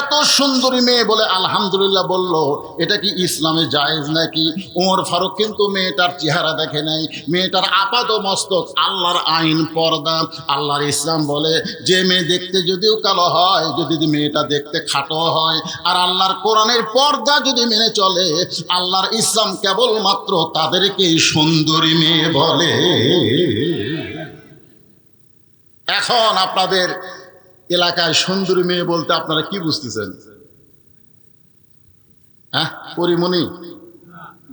এত সুন্দরী মেয়ে বলে আলহামদুলিল্লাহ বলল, এটা কি ইসলামে জায়েজ নাকি? ওমর ফারুক কিন্তু মেয়েটার চেহারা দেখে নাই, মেয়েটার আপাত মস্তক আল্লাহর আইন পর্দা। আল্লাহর ইসলাম বলে যে মেয়ে দেখতে যদিও কালো হয়, যদি মেয়েটা দেখতে খাটো হয়, আর আল্লাহর কোরআনের পর্দা যদি মেনে চলে, আল্লাহর ইসলাম কেবলমাত্র তাদেরকেই সুন্দরী মেয়ে বলে। এখন আপনাদের এলাকায় সুন্দরী মেয়ে বলতে আপনারা কি বুঝতেছেন? হ্যাঁ, পরিমণি,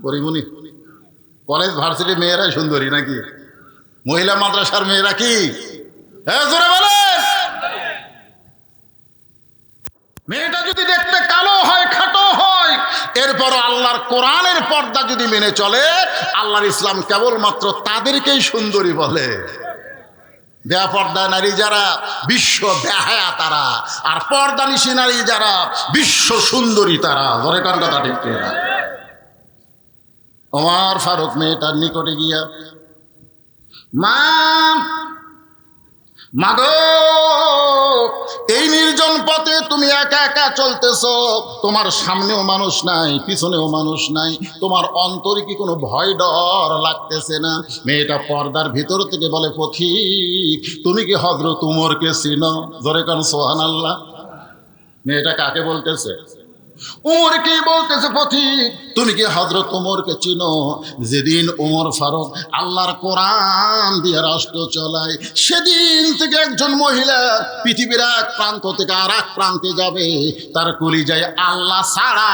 পরিমণি কলেজ ভার্সিটি মেয়েরাই সুন্দরী নাকি? মহিলা মাদ্রাসার মেয়েরা কি? জোরে বলেন। মেয়েটা যদি দেখতে কালো হয়, খাটো হয়, এরপর আল্লাহর কোরআনের পর্দা যদি মেনে চলে, আল্লাহর ইসলাম কেবলমাত্র তাদেরকেই সুন্দরী বলে। বেপর্দা নারী যারা বিশ্ব বেহায়া তারা, আর পর্দানিশী নারী যারা বিশ্ব সুন্দরী তারা। ধরে কার কথা ঠিক না? ওমর ফারুক মেয়েটার নিকটে গিয়া, মা মাগো, এই নির্জন পথে তুমি একা একা চলতেছো, তোমার সামনেও মানুষ নাই, পিছনেও মানুষ নাই, তোমার অন্তরে কি কোনো ভয় ডর লাগতেছে না? মেয়েটা পর্দার ভিতর থেকে বলে, পথিক তুমি কি হযরত উমরকে চিনো? জোরে কান সুবহানাল্লাহ। মেয়েটা কাকে বলতেছে? উমরকে বলতেছে, পথিক তুমি কি হযরত উমরকে চিনো? যেদিন উমর ফারুক আল্লাহর কোরআন দিয়ে রাষ্ট্র চালায়, সেদিন থেকে একজন মহিলা পৃথিবীর এক প্রান্ত থেকে আর এক প্রান্তে যাবে, তার কলিজায় আল্লাহ ছাড়া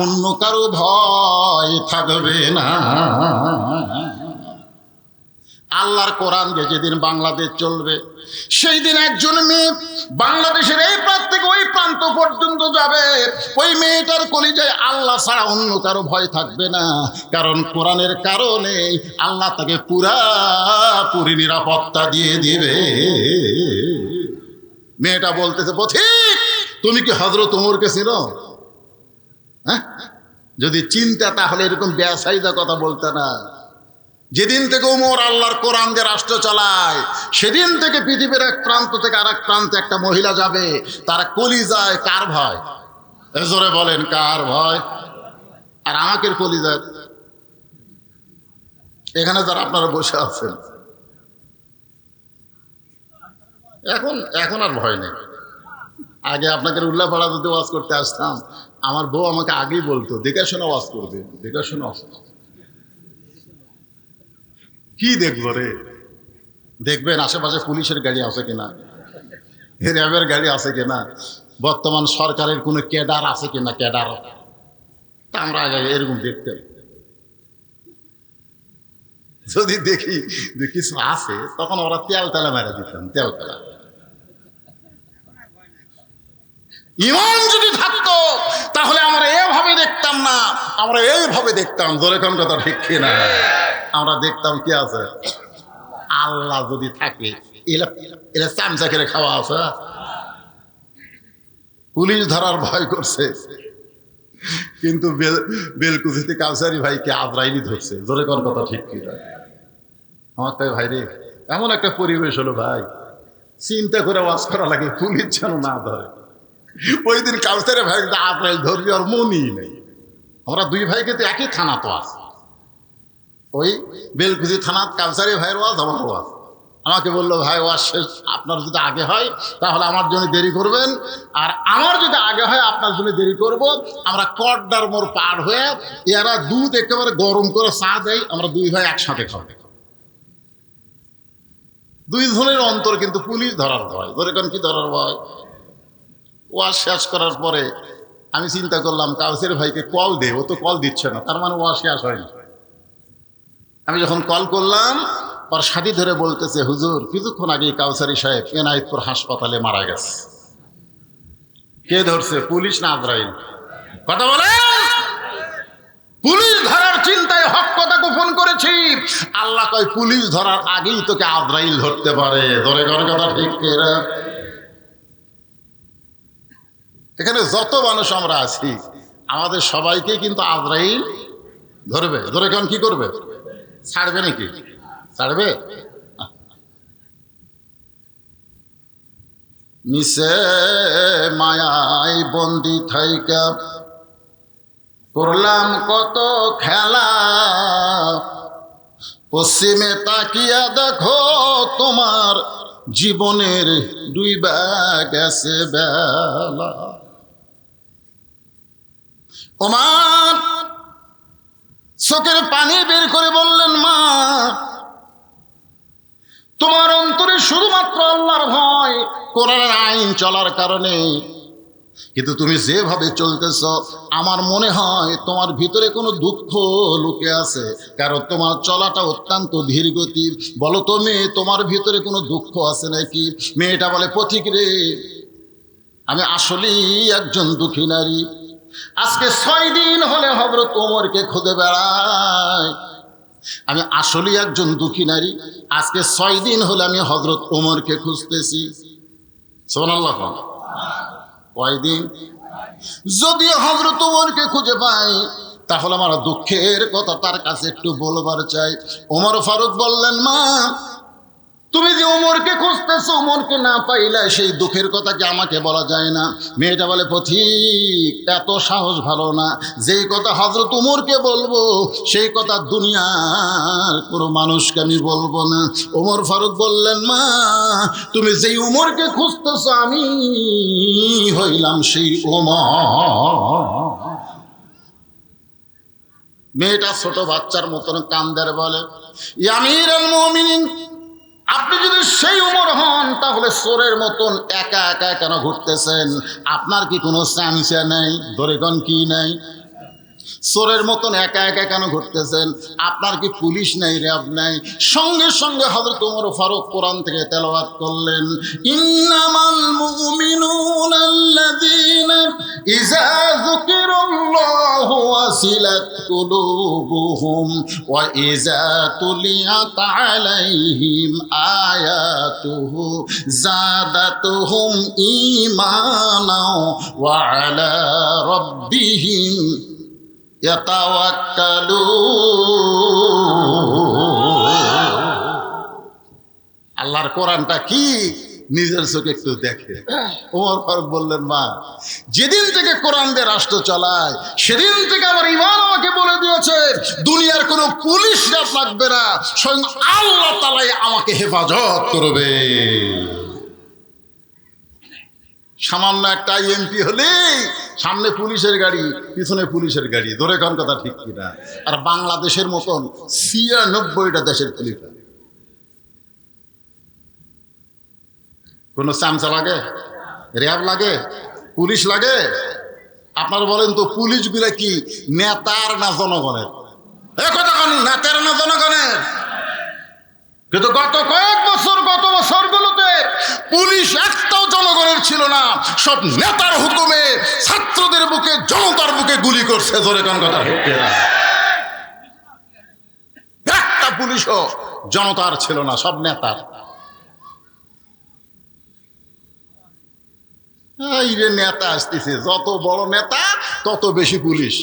অন্য কারো ভয় থাকবে না। আল্লাহর কোরআন দিয়ে যেদিন বাংলাদেশ চলবে, সেই দিন একজন মেয়ে বাংলাদেশের এই প্রান্ত থেকে ওই প্রান্ত পর্যন্ত যাবে, ওই মেয়েটার কলিজায় আল্লাহ ছাড়া অন্য কারো ভয় থাকবে না। কারণ কোরআনের কারণে আল্লাহ তাকে পুরাপুরি নিরাপত্তা দিয়ে দিবে। মেয়েটা বলতেছে, পথিক তুমি কি হযরত ওমরকে চিনো? হ্যাঁ, যদি চিন্তা তাহলে এরকম বেসাইদা কথা বলতে না। যেদিন থেকে ওমর আল্লাহর কোরআন দিয়ে রাষ্ট্র চালায়, সেদিন থেকে পৃথিবীর এক প্রান্ত থেকে আর এক প্রান্তে একটা মহিলা যাবে, তার কলিজায় কার ভয়? জোরে বলেন, কার ভয়? আর আমাকে কলিজায় এখানে যারা আপনারা বসে আছেন, এখন আর ভয় নেই। আগে আপনাকে উল্লাপাড়া যদি ওয়াজ করতে আসতাম, আমার বউ আমাকে আগেই বলতো, দেখে শুনে ওয়াজ করবে, দেখে শুনে ওয়াজ। কি দেখবো রে? দেখবেন আশেপাশে পুলিশের গাড়ি আছে কিনা, র্যাবের গাড়ি আছে কিনা, বর্তমান সরকারের কোনো ক্যাডার আছে কিনা, ক্যাডার। তা আমরা আগে এরকম দেখতাম। যদি দেখি যে কিছু আছে, তখন ওরা তেল তেলা মেরে দিতাম, তেল তেলা। ইমান যদি থাকতো তাহলে আমরা এভাবে দেখতাম না, আমরা এইভাবে দেখতাম। ধরে কোন কথা ঠিক কিনা? আমরা দেখতাম কি আছে, আল্লাহ যদি থাকে, এরা চামচা করে খাওয়া আছে। পুলিশ ধরার ভয় করছে, কিন্তু বেলকুচিতে কাউসারি ভাইকে আজরাইলি ধরছে, জোরে কর কথা ঠিক কি না? আমার তাই ভাই রে, এমন একটা পরিবেশ হলো ভাই, চিন্তা করে ওয়াজ করা লাগে, পুলিশ যেন না ধরে। ওই দিন কাউসারি ভাই আজরাইল ধরবি আর মনই নেই। আমরা দুই ভাইকে তো একই থানা তো আছে, ওই বেলকুচি থানা কাউসারি ভাইয়ের ওয়াজ, আমার ওয়াজ। আমাকে বললো ভাই ওয়াজ শেষ, আপনার যদি আগে হয় তাহলে আমার জন্য দেরি করবেন, আর আমার যদি আগে হয় আপনার জন্য দেরি করব। আমরা কড্ডার মোড় পার হয়ে এরা দুধ একেবারে গরম করে চা দেয়, আমরা দুই ভাই একসাথে খাবো। দুই জনের অন্তর কিন্তু পুলিশ ধরার ভয়, যেরকম কি ধরার ভয়। ওয়াজ শেষ করার পরে আমি চিন্তা করলাম কাউসের ভাইকে কল দে, ও তো কল দিচ্ছে না, তার মানে ওয়াজ শেষ হয়নি। আমি যখন কল করলাম, ওর সাথী ধরে বলতেছে হুজুর কিছুক্ষণ আগে কাউসারি সাহেব এনায়েতপুর হাসপাতালে মারা গেছে। কে ধরছে, পুলিশ না আজরাইল? কথা বলে। পুলিশ ধরার চিন্তায় হক কথা গোপন করেছি। আল্লাহ কয় পুলিশ ধরার আগেই তোকে আজরাইল ধরতে পারে। ধরে ঘরে কথা ঠিক করে। এখানে যত মানুষ আমরা আছি আমাদের সবাইকে কিন্তু আজরাইল ধরবে। ধরে কেমন কি করবে? ছাড়বে নাকি? ছাড়বে? মিশে মায়াই বন্দি থাইকা করলাম কত খেলা, পশ্চিমে তাকিয়া দেখো তোমার জীবনের ডুইবা গেছে বেলা। ওমান চোখের পানি বের করে বললেন মা, তোমার অন্তরে শুধুমাত্র আল্লাহর ভয়, কোরআনের আইন চলার কারণে, কিন্তু তুমি যেভাবে চলতেছ আমার মনে হয় তোমার ভিতরে কোনো দুঃখ লুকে আছে, কারণ তোমার চলাটা অত্যন্ত ধীর গতির। বলো তো মেয়ে, তোমার ভিতরে কোনো দুঃখ আছে নাকি? মেয়েটা বলে পথিক রে, আমি আসলেই একজন দুঃখী নারী। আজকে 6 দিন হলে হযরত ওমরকে খুঁজে বেড়াই। আমি আসলেই একজন দুঃখী নারী, আজকে 6 দিন হলে আমি হযরত ওমরকে খুঁজতেছি। সুবহানাল্লাহ। কয়দিন? যদি হযরত ওমরকে খুঁজে পাই তাহলে আমার দুঃখের কথা তার কাছে একটু বলবার চাই। ওমর ফারুক বললেন মা, তুমি যে ওমরকে খুঁজতেছো, ওমরকে না পাইলে সেই দুঃখের কথা কি আমাকে বলা যায় না? মেয়েটা বলে পথিক, এত সাহস ভালো না, যেই কথা হযরত ওমরকে বলবো সেই কথা দুনিয়ার কোনো মানুষকে আমি বলবো না। ওমর ফারুক বললেন মা, তুমি যেই ওমরকে খুঁজতেছো আমি হইলাম সেই ওমর। মেয়েটা ছোট বাচ্চার মতন কান্দের বলে, ইয়া আমিরুল মুমিনিন, আপনি যদি সেই ওমর হন তাহলে চোরের মতন একা একা কেন ঘুরতেছেন? আপনার কি কোনো চামচা নাই? ধরে কোন কি নাই? চোরের মতন একা একা কেন ঘুরতেছেন? আপনার কি পুলিশ নাই, র্যাব নাই? সঙ্গে সঙ্গে হযরত ওমর ফারুক কোরআন থেকে তেলাওয়াত করলেন, ইন্নামাল মুমিনুনা আল্লাযীনা ইযা যুকিরাল্লাহু ওয়াসিলাত কুলুবুহুম ওয়া ইযা তুলিয়াত আলাইহিম আয়াতুহু যাদাতুহুম ঈমানা ওয়া আলা রাব্বিহিম আল্লাহর কোরআনটা কি নিজের চোখে একটু দেখে। ওমর ফারুক বললেন মা, যেদিন থেকে কোরআন দিয়ে রাষ্ট্র চালায় সেদিন থেকে আমার ঈমান আমাকে বলে দিয়েছে দুনিয়ার কোনো পুলিশ লাগবে না, স্বয়ং আল্লাহ তাআলাই আমাকে হেফাজত করবে। সামান্য একটা এমপি হলে সামনে পুলিশের গাড়ি, পিছনে পুলিশের গাড়ি। ধরে কোন কথা ঠিক কিনা? আর বাংলাদেশের মতন 96টা দেশের পুলিশ, কোন চামচা লাগে, র্যাব লাগে, পুলিশ লাগে? আপনারা বলেন তো পুলিশগুলা কি নেতার না জনগণের? কথা কানুন, নেতার না জনগণের? কিন্তু গত বছরগুলোতে পুলিশ একটাও জনগণের ছিল না, সব নেতার হুকুমে ছাত্রদের বুকে, জনতার বুকে গুলি করছে। ধরে কোন কথা হচ্ছে না? একটা পুলিশও জনতার ছিল না, সব নেতার। এই রে নেতা আসতেছে, যত বড় নেতা তত বেশি পুলিশ।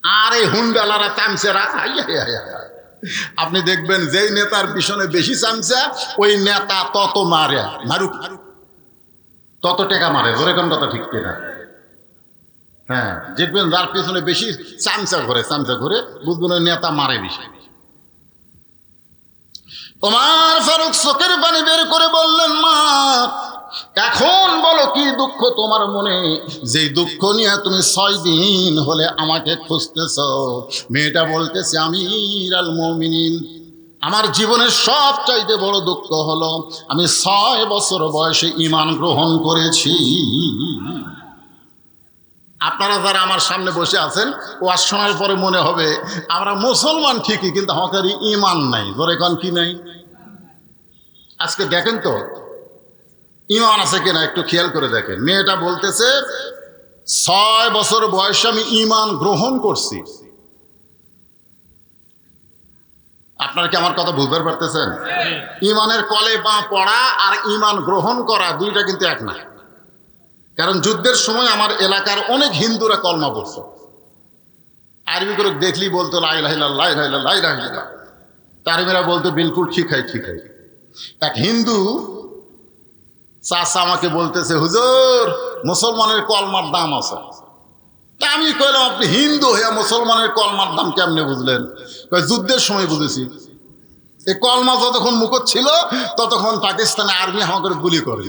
আর এই হুন্ডালারা চামচেরা, আপনি দেখবেন যেই নেতার পিছনে বেশি চামচা ওই নেতা তত মারে, মারুক তত টাকা মারে। জোরে কোন কথা ঠিক কিনা? হ্যাঁ, দেখবেন যার পিছনে বেশি চামচা ঘুরে বুঝবেন ওই নেতা মারে বেশি। ওমর ফারুক চোখের পানি বের করে বললেন, মা এখন বলো কি দুঃখ তোমার মনে, যেই দুঃখ নিয়ে তুমি 6 দিন হলে আমাকে খুঁজতেছ। মেয়েটা বলতেছে, আমির আল মুমিনিন, আমার জীবনের সবচাইতে বড় দুঃখ হলো আমি 6 বছর বয়সে ঈমান গ্রহণ করেছি। আপনারা যারা আমার সামনে বসে আছেন ওয়াজ শোনার পরে মনে হবে আমরা মুসলমান ঠিকই, কিন্তু আমাদের ঈমান নাই। ধরে কোন কি নাই? আজকে দেখেন তো ঈমান আছে কিনা একটু খেয়াল করে দেখেন। মেয়েটা বলতেছে 6 বছর বয়সে আমি ঈমান গ্রহণ করছি। আপনারা কি আমার কথা বুঝতে পারতেছেন? ঈমানের কলে পা পড়া আর ঈমান গ্রহণ করা দুইটা কিন্তু এক না। কারণ যুদ্ধের সময় আমার এলাকার অনেক হিন্দুরা কলমা পড়ছে, আরবি করে দেখলি বলতো লা ইলাহা ইল্লাল্লাহ, লা ইলাহা ইল্লাল্লাহ, লা ইলাহা ইল্লাল্লাহ। তারমিরা বলতো বিলকুল ঠিক হয়। এক হিন্দু চাচা আমাকে বলতেছে, হুজুর মুসলমানের কলমার দাম আছে। তা আমি কইলাম, আপনি হিন্দু হইয়া মুসলমানের কলমার দাম কেমনে বুঝলেন? যুদ্ধের সময় বুঝেছি। এই কলমা যতক্ষণ মুখত ছিল ততক্ষণ পাকিস্তানে আর্মি আমাকে গুলি করে।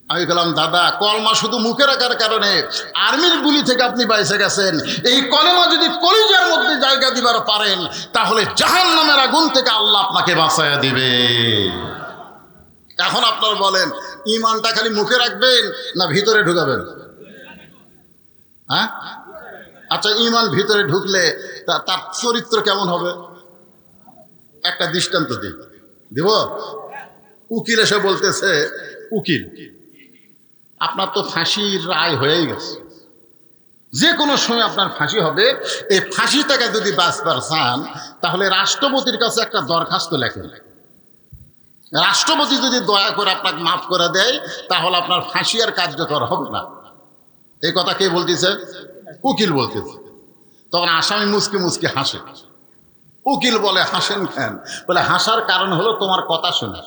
আমি বললাম, দাদা কলমা শুধু মুখে রাখার কারণে আর্মির গুলি থেকে আপনি বাইসে গেছেন। এই কলমা যদি কলিজার মধ্যে জায়গা দিবার পারেন তাহলে জাহান্নামের আগুন থেকে আল্লাহ আপনাকে বাঁচাইয়া দিবে। এখন আপনারা বলেন, ঈমানটা খালি মুখে রাখবেন না ভিতরে ঢুকাবেন? হ্যাঁ, আচ্ছা, ঈমান ভিতরে ঢুকলে তার চরিত্র কেমন হবে? একটা দৃষ্টান্ত দিব। উকিল এসে বলতেছে, উকিল আপনার তো ফাঁসির রায় হয়েই গেছে, যে কোনো সময় আপনার ফাঁসি হবে। এই ফাঁসি থেকে যদি বাঁচবার চান তাহলে রাষ্ট্রপতির কাছে একটা দরখাস্ত লেখেন। রাষ্ট্রপতি যদি দয়া করে আপনাকে মাফ করে দেয় তাহলে আপনার ফাঁসি আর কার্যকর হবে না। এই কথা কে বলতেছে? উকিল বলতেছে। তখন আসামি মুচকি মুচকি হাসে। উকিল বলে, হাসেন কেন? বলে, হাসার কারণ হলো তোমার কথা শোনা।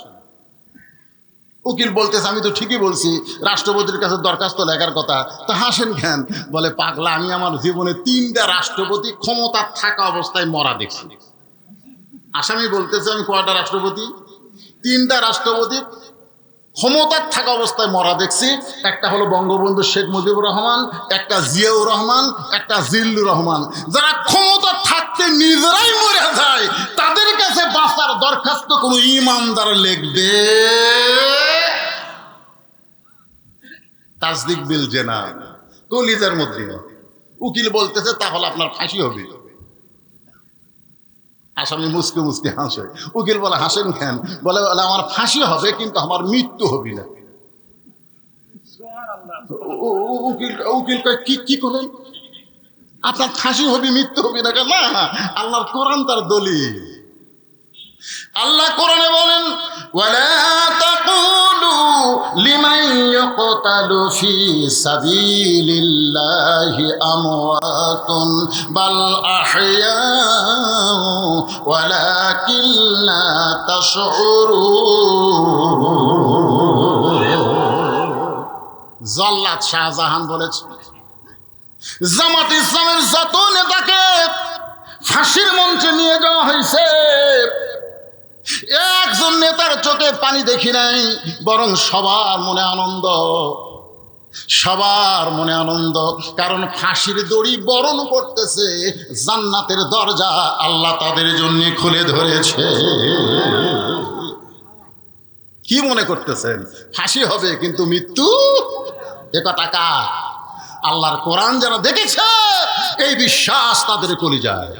উকিল বলতেছে, আমি তো ঠিকই বলছি, রাষ্ট্রপতির কাছে দরখাস্ত লেখার কথা, তা হাসেন কেন? বলে, পাগলা, আমি আমার জীবনে 3টা রাষ্ট্রপতি ক্ষমতা থাকা অবস্থায় মরা দেখছি। আসামি বলতেছে, আমি কয়টা রাষ্ট্রপতি? 3টা রাষ্ট্রপতি ক্ষমতার থাকা অবস্থায় মরা দেখছি। একটা হলো বঙ্গবন্ধু শেখ মুজিবুর রহমান, একটা জিয়াউর রহমান, একটা জিল্লুর রহমান। যারা ক্ষমতা থাকতে নিজেরাই মরে যায় তাদের কাছে বাঁচার দরখাস্ত কোনো ঈমানদার লিখবে? তাসদিক বিল জানান, কলিজার মধ্যে। উকিল বলতেছে, তাহলে আপনার ফাঁসি হবে। আসামি মুসকে মুসকে হাসে। উকিল বলে, হাসেন কেন? বলে, আমার ফাঁসি হবে কিন্তু আমার মৃত্যু হবে না। উকিল কয়, কি করেন? আপনার ফাঁসি হবে, মৃত্যু হবে না? না, আল্লাহর কোরআন তার দলিল। আল্লাহ কোরআনে বলেন, ওয়ালা তাকুলু লিমান ইয়াকতালু ফি সাবিলিল্লাহি আমওয়াতুন বাল আহইয়াউ ওয়ালাকিন লা তাশউরুন। জল্লাদ শাহজাহান বলেছে, জামাত ইসলামের যত নেতাকে ফাঁসির মঞ্চে নিয়ে যাওয়া হয়েছে, একজন নেতার চোখে পানি দেখি নাই, বরং সবার মনে আনন্দ, সবার মনে আনন্দ। কারণ ফাঁসির দড়ি বরণ করতেছে, জান্নাতের দরজা আল্লাহ তাদের জন্য খুলে ধরেছে। কি মনে করতেছেন? ফাঁসি হবে কিন্তু মৃত্যু? এ কথা কার? আল্লাহর কোরআন যারা দেখেছে এই বিশ্বাস তাদের কলিজায়।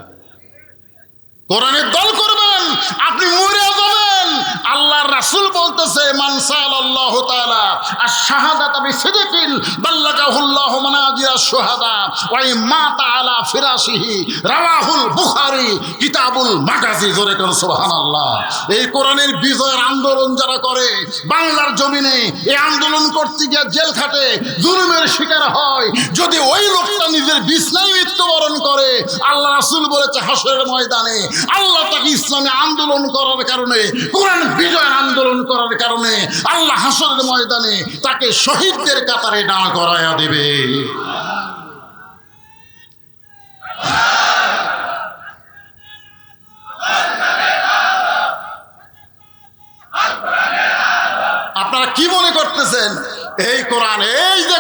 কোরআনের দল করবেন, আপনি মরে যাবেন, আল্লাহর রাসূল বলতেছে মান সাআলাল্লাহু তাআলা আশ-শাহাদাতা বিসিদকিন বাল্লাগাহুল্লাহু মানাজিরাশ শুহাদা ওয়া মাতা আলা ফিরাশিহি রাওয়াহুল বুখারী কিতাবুল মাগাজি। জোরে কোন সুবহানাল্লাহ। এই কোরআনের বিজয়ের আন্দোলন যারা করে বাংলার জমিনে, এই আন্দোলন করতে গিয়ে জেল খাটে, জুলুমের শিকার হয়, যদি ওই লোকটা নিজের বিছনায় মৃত্যুবরণ করে, আল্লাহ রাসূল বলেছে হাসরের ময়দানে আল্লাহ তাকে ইসলামে আন্দোলন করার কারণে, কোরআন বিজয়ের আন্দোলন করার কারণে আল্লাহ হাসরের ময়দানে তাকে শহীদদের কাতারে দাঁড় করায়া দেবে। আপনারা কি মনে করতেছেন এই কোরআন, এই যে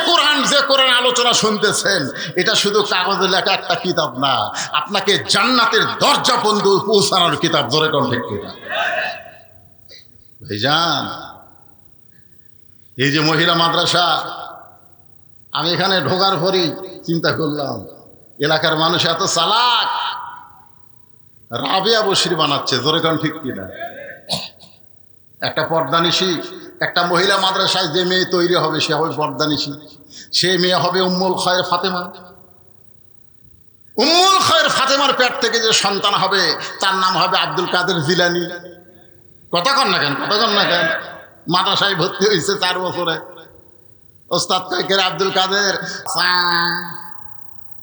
কোরআন আলোচনা শুনতেছেন, এটা শুধু কাগজে লেখা একটা কিতাব না, আপনাকে জান্নাতের দরজা পর্যন্ত পৌঁছানোর কিতাব। জোরে কোন ঠিক কিনা ভাইজান? এই যে মহিলা মাদ্রাসা, আমি এখানে ঢোকার পরই চিন্তা করলাম এলাকার মানুষ এত চালাক, রাবেয়া বশির বানাচ্ছে। জোরে কোন ঠিক কিনা? একটা পর্দানিশী, একটা মহিলা মাদ্রাসায় যে মেয়ে তৈরি হবে সে হবে পর্দানিশী, সে মেয়ে হবে উম্মুল খায়ের ফাতেমা। উম্মুল খায়ের ফাতেমার পেট থেকে যে সন্তান হবে তার নাম হবে আব্দুল কাদের জিলানী। কথা কন না কেন? মাদ্রাসায় ভর্তি হয়েছে 4 বছরে, ওস্তাদ কয় আব্দুল কাদের,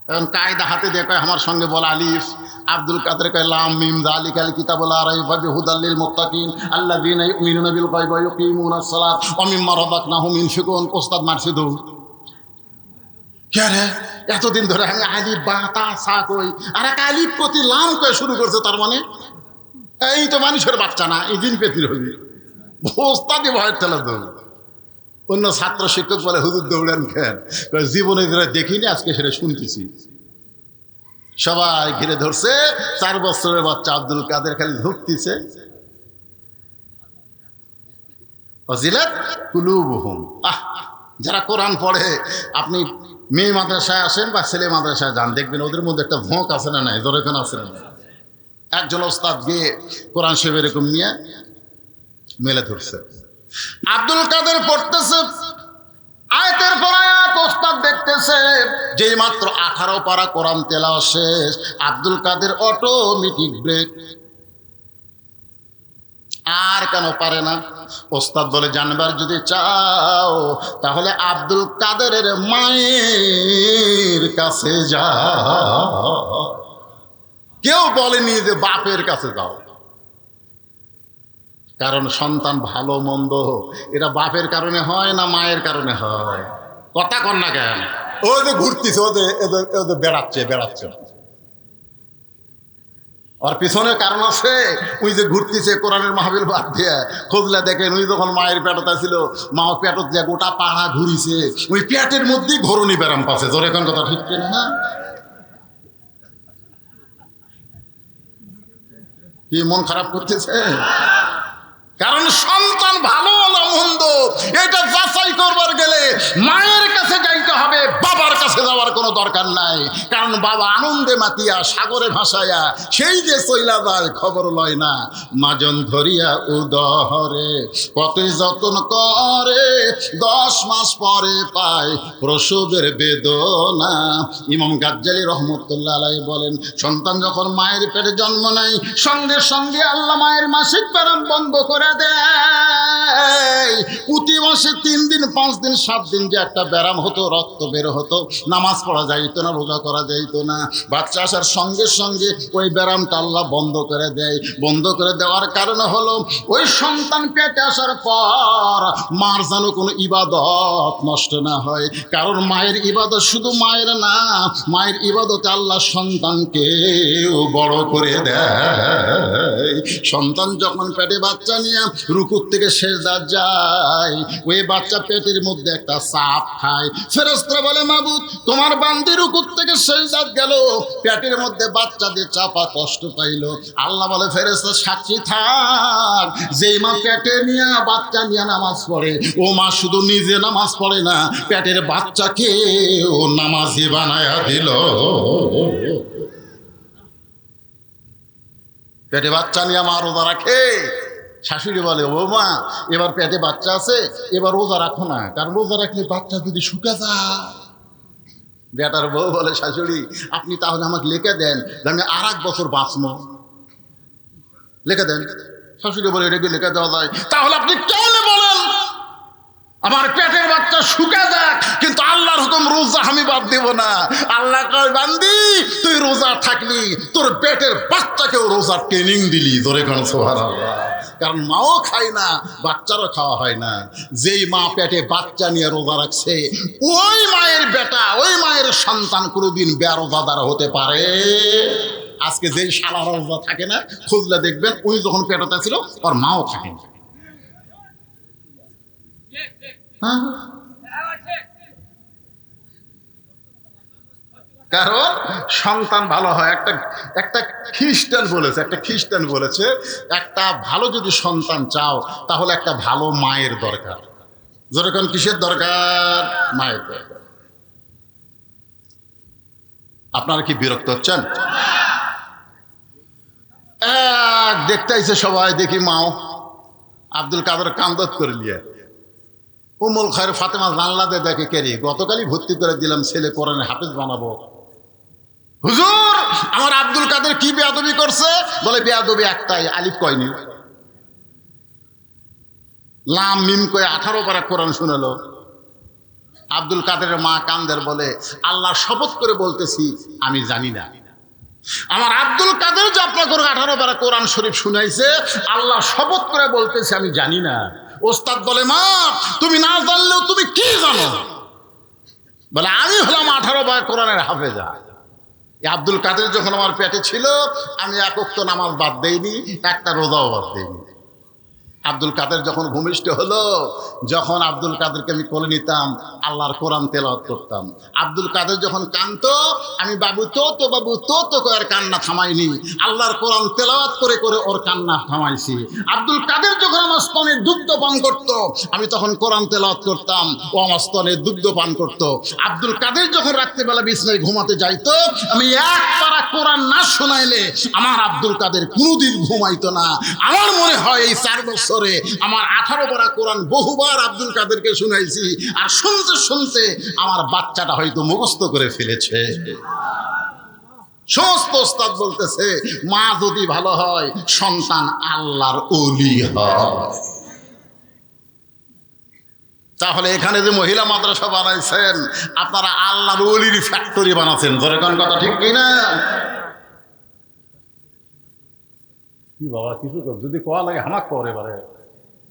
এখন কায়দা হাতে দিয়ে কয় আমার সঙ্গে বল আলিফ। আব্দুল কাদের কয় লাম মিম যালিকাল কিতাবুল লা রাইবা ফিহি হুদাল লিল মুত্তাকিন আল্লাযীনা ইউমিনুনা বিল গায়বি ওয়া ইউকিমুনাস সালাত ওয়া মিম্মা রাযাকনাহুম ইউনফিকুন। ওস্তাদ মারছে দৌ। কে রে এতদিন ধরে আমি আলিফ বা তা সা কই, আর এক আলিফ প্রতি লাম কয় শুরু করছে, তার মানে এই তো মানুষের বাচ্চা না, এই দিন পেতির হইবে। ওস্তাদই ভয়ের ঠেলা দৌড়। অন্য ছাত্র শিক্ষক বলে হুজুর দৌড়ান খেন, জীবনে যেটা দেখিনি আজকে সেটা শুনতেছি। সবাই ঘিরে ধরছে, 4 বছরের বাচ্চা আব্দুল কাদের খালি ধুকতেছে। ফজিলাত কুলুবুহুম। যারা কোরআন পড়ে, আপনি মেয়ে মাদ্রাসায় আসেন বা ছেলে মাদ্রাসায় যান, দেখবেন ওদের মধ্যে একটা ভোঁক আছে না নাই? জোরে কেন আছে না? একজন ওস্তাদ গিয়ে কোরআন শরীফ এরকম নিয়ে মেলে ধরছে, আব্দুল কাদের পড়তেছে আয়াতের পর আয়াত, ওস্তাদ দেখতেছে। যেই মাত্র 18 পারা কোরআন তেলাওয়াত শেষ, আব্দুল কাদের অটোমেটিক ব্রেক। আর কেন পারে না? ওস্তাদ বলে জানবার যদি চাও তাহলে আব্দুল কাদেরের মায়ের কাছে যাও। কেউ বলেনি যে বাপের কাছে যাও, কারণ সন্তান ভালো মন্দ এটা বাপের কারণে হয় না মায়ের কারণে হয়? কথা কন না কেন? ও যে ঘুরতেছে, ওদের বেড়াচ্ছে। ওর পিছনে কারণ আছে। ওই যে ঘুরতেছে কোরআনের মাহফিল বাদ দিয়ে, খোঁজলে দেখেন ওই যখন মায়ের পেটতা ছিল, মা পেটত যে গোটা পাড়া ঘুরিছে, ওই পেটের মধ্যেই ঘরণী ব্যারাম পাচ্ছে। জোরে কোন কথা ঠিক কিনা? কি মন খারাপ করতেছে? কারণ সন্তান ভালো না মন্দ এটা যাচাই করবার গেলে মায়ের কাছে যাইতে হবে, বাবার কাছে যাওয়ার কোনো দরকার নাই। কারণ বাবা আনন্দে মাতিয়া সাগরে ভাসাইয়া সেই যে চইলা যায় খবর লয় না। মাজন ধরিয়া উদহরে কতই যতন করে, 10 মাস পরে পায় প্রসবের বেদনা। ইমাম গাজ্জালী রহমতুল্লাহ আলাইহি বলেন, সন্তান যখন মায়ের পেটে জন্ম নেয় সঙ্গে সঙ্গে আল্লাহ মায়ের মাসিক ব্যারাম বন্ধ করে দেয়। প্রতি মাসে 3 দিন 5 দিন 7 দিন যে একটা ব্যারাম হতো, রক্ত বের হতো, নামাজ পড়া যাইতো না, রোজা করা যাইতো না, বাচ্চা আসার সঙ্গে সঙ্গে ওই ব্যারামটা আল্লাহ বন্ধ করে দেয়। বন্ধ করে দেওয়ার কারণ হলো ওই সন্তান পেটে আসার পর মার যেন কোনো ইবাদত নষ্ট না হয়। কারণ মায়ের ইবাদত শুধু মায়ের না, মায়ের ইবাদতে আল্লাহ সন্তানকেও বড় করে দেয়। সন্তান যখন পেটে বাচ্চা নিয়ে রুকুর থেকে সেজদা যায়, ওই বাচ্চা পেটের মধ্যে একটা চাপ খায়। ফেরেশতারা বলে মাবুদ তোমার বান্দি রুকুর থেকে সেজদা গেল, পেটের মধ্যে বাচ্চা দিয়ে চাপা কষ্ট পাইলো। আল্লাহ বলে ফেরেশতা সাক্ষী থাক, যেই মা পেটে নিয়ে বাচ্চা নিয়ে নামাজ পড়ে, ও মা শুধু নিজে নামাজ পড়ে না, পেটের বাচ্চাকে ও নামাজি বানায়া দিল। পেটে বাচ্চা নিয়ে মা রোজা রাখে, শাশুড়ি বলে, ও মা, এবার পেটে বাচ্চা আছে, এবার রোজা রাখো না, কারণ রোজা রাখলে বাচ্চা যদি শুকে যায়। বেটার বউ বলে, শাশুড়ি আপনি তাহলে আমাকে লিখে দেন, আমি আর 1 বছর বাঁচবো, লিখে দেন। শাশুড়ি বলে, এটা কি লিখে দেওয়া যায়? তাহলে আপনি কেমনে বলেন আমার পেটের বাচ্চা শুকে যাক, কিন্তু আল্লাহর হুকুম রোজা আমি বাদ দেব না। আল্লাহ কয়, বান্দি তুই রোজা থাকলি, তোর পেটের বাচ্চাকেও রোজার ট্রেনিং দিলি। ধরে কেন সুবহানাল্লাহ। কারণ মাও খায় না, বাচ্চারও খাওয়া হয় না। যেই মা পেটে বাচ্চা নিয়ে রোজা রাখছে, ওই মায়ের বেটা, ওই মায়ের সন্তান কোনোদিন বেরোজাদার হতে পারে? আজকে যেই শালা রোজা থাকে না, খুঁজলে দেখবেন ওই যখন পেটে ছিল ওর মাও থাকে না। কারণ সন্তান ভালো হয়। একটা খ্রিস্টান বলেছে একটা ভালো যদি সন্তান চাও তাহলে একটা ভালো মায়ের দরকার। যেরকম কিসের দরকার? মায়ের দরকার। আপনারা কি বিরক্ত হচ্ছেন? দেখতে আইছে সবাই, দেখি মাও আব্দুল কাদের কান্দত করে নিয়ে উম্মুল খায়ের ফাতেমা জানলাতে দেখে, কেরি গতকালই ভর্তি করে দিলাম, ছেলে কোরআনের হাফেজ বানাবো। হুজুর আমার আব্দুল কাদের কি বেয়াদবি করছে? বলে, বেয়াদবি একটাই, আলিফ কয়নি, লাম মিম কয়ে 18 পারা কোরআন শুনালো। আব্দুল কাদেরের মা কান্দের, বলে, আল্লাহর শপথ করে বলতেছি আমি জানি না। আমার আব্দুল কাদের যে আপনাকে 18 পারা কোরআন শরীফ শুনাইছে, আল্লাহ শপথ করে বলতেছি আমি জানি না। ওস্তাদ বলে, মা তুমি না জানলেও তুমি কি জানো? বলে, আমি হলাম 18 পারা কোরআনের হাফেজা। আব্দুল কাদের যখন আমার পেটে ছিল, আমি 1 ওয়াক্ত নামাজ বাদ দেইনি, একটা রোজাও বাদ দেইনি। আব্দুল কাদের যখন ভূমিষ্ঠ হলো, যখন আব্দুল কাদেরকে আমি কোলে নিতাম, আল্লাহর কোরআন তেলাওয়াত করতাম। আব্দুল কাদের যখন কাঁদতো, আমি বাবু তো বাবু তো করে কান্না থামাইনি, আল্লাহর কোরআন তেলাওয়াত করে করে ওর কান্না থামাইছি। আব্দুল কাদের যখন আমার স্তনে দুগ্ধ পান করত, আমি তখন কোরআন তেলাওয়াত করতাম, ও আমার স্তনে দুগ্ধ পান করত। আব্দুল কাদের যখন রাত্রিবেলা বিছানায় ঘুমাতে যাইতো, আমি 1 পারা কোরআন না শোনাইলে আমার আব্দুল কাদের কোনোদিন ঘুমাইতো না। আমার মনে হয় এই 4 বছর আমার 18 পারা কোরআন বহুবার আব্দুল কাদেরকে শুনাইছি, আর শুনতে শুনতে আমার বাচ্চাটা হয়তো মুখস্থ করে ফেলেছে। সমস্ত ওস্তাদ বলতেছে, মা যদি ভালো হয় সন্তান আল্লাহর ওলি হয়। তাহলে এখানে যে মহিলা মাদ্রাসা বানাইছেন, আপনারা আল্লাহর ওলির ফ্যাক্টরি বানাচ্ছেন। ধরে কোন কথা ঠিক কিনা? কি বাবা, কিছু যদি কোয়া লাগে হামাক করে, এবারে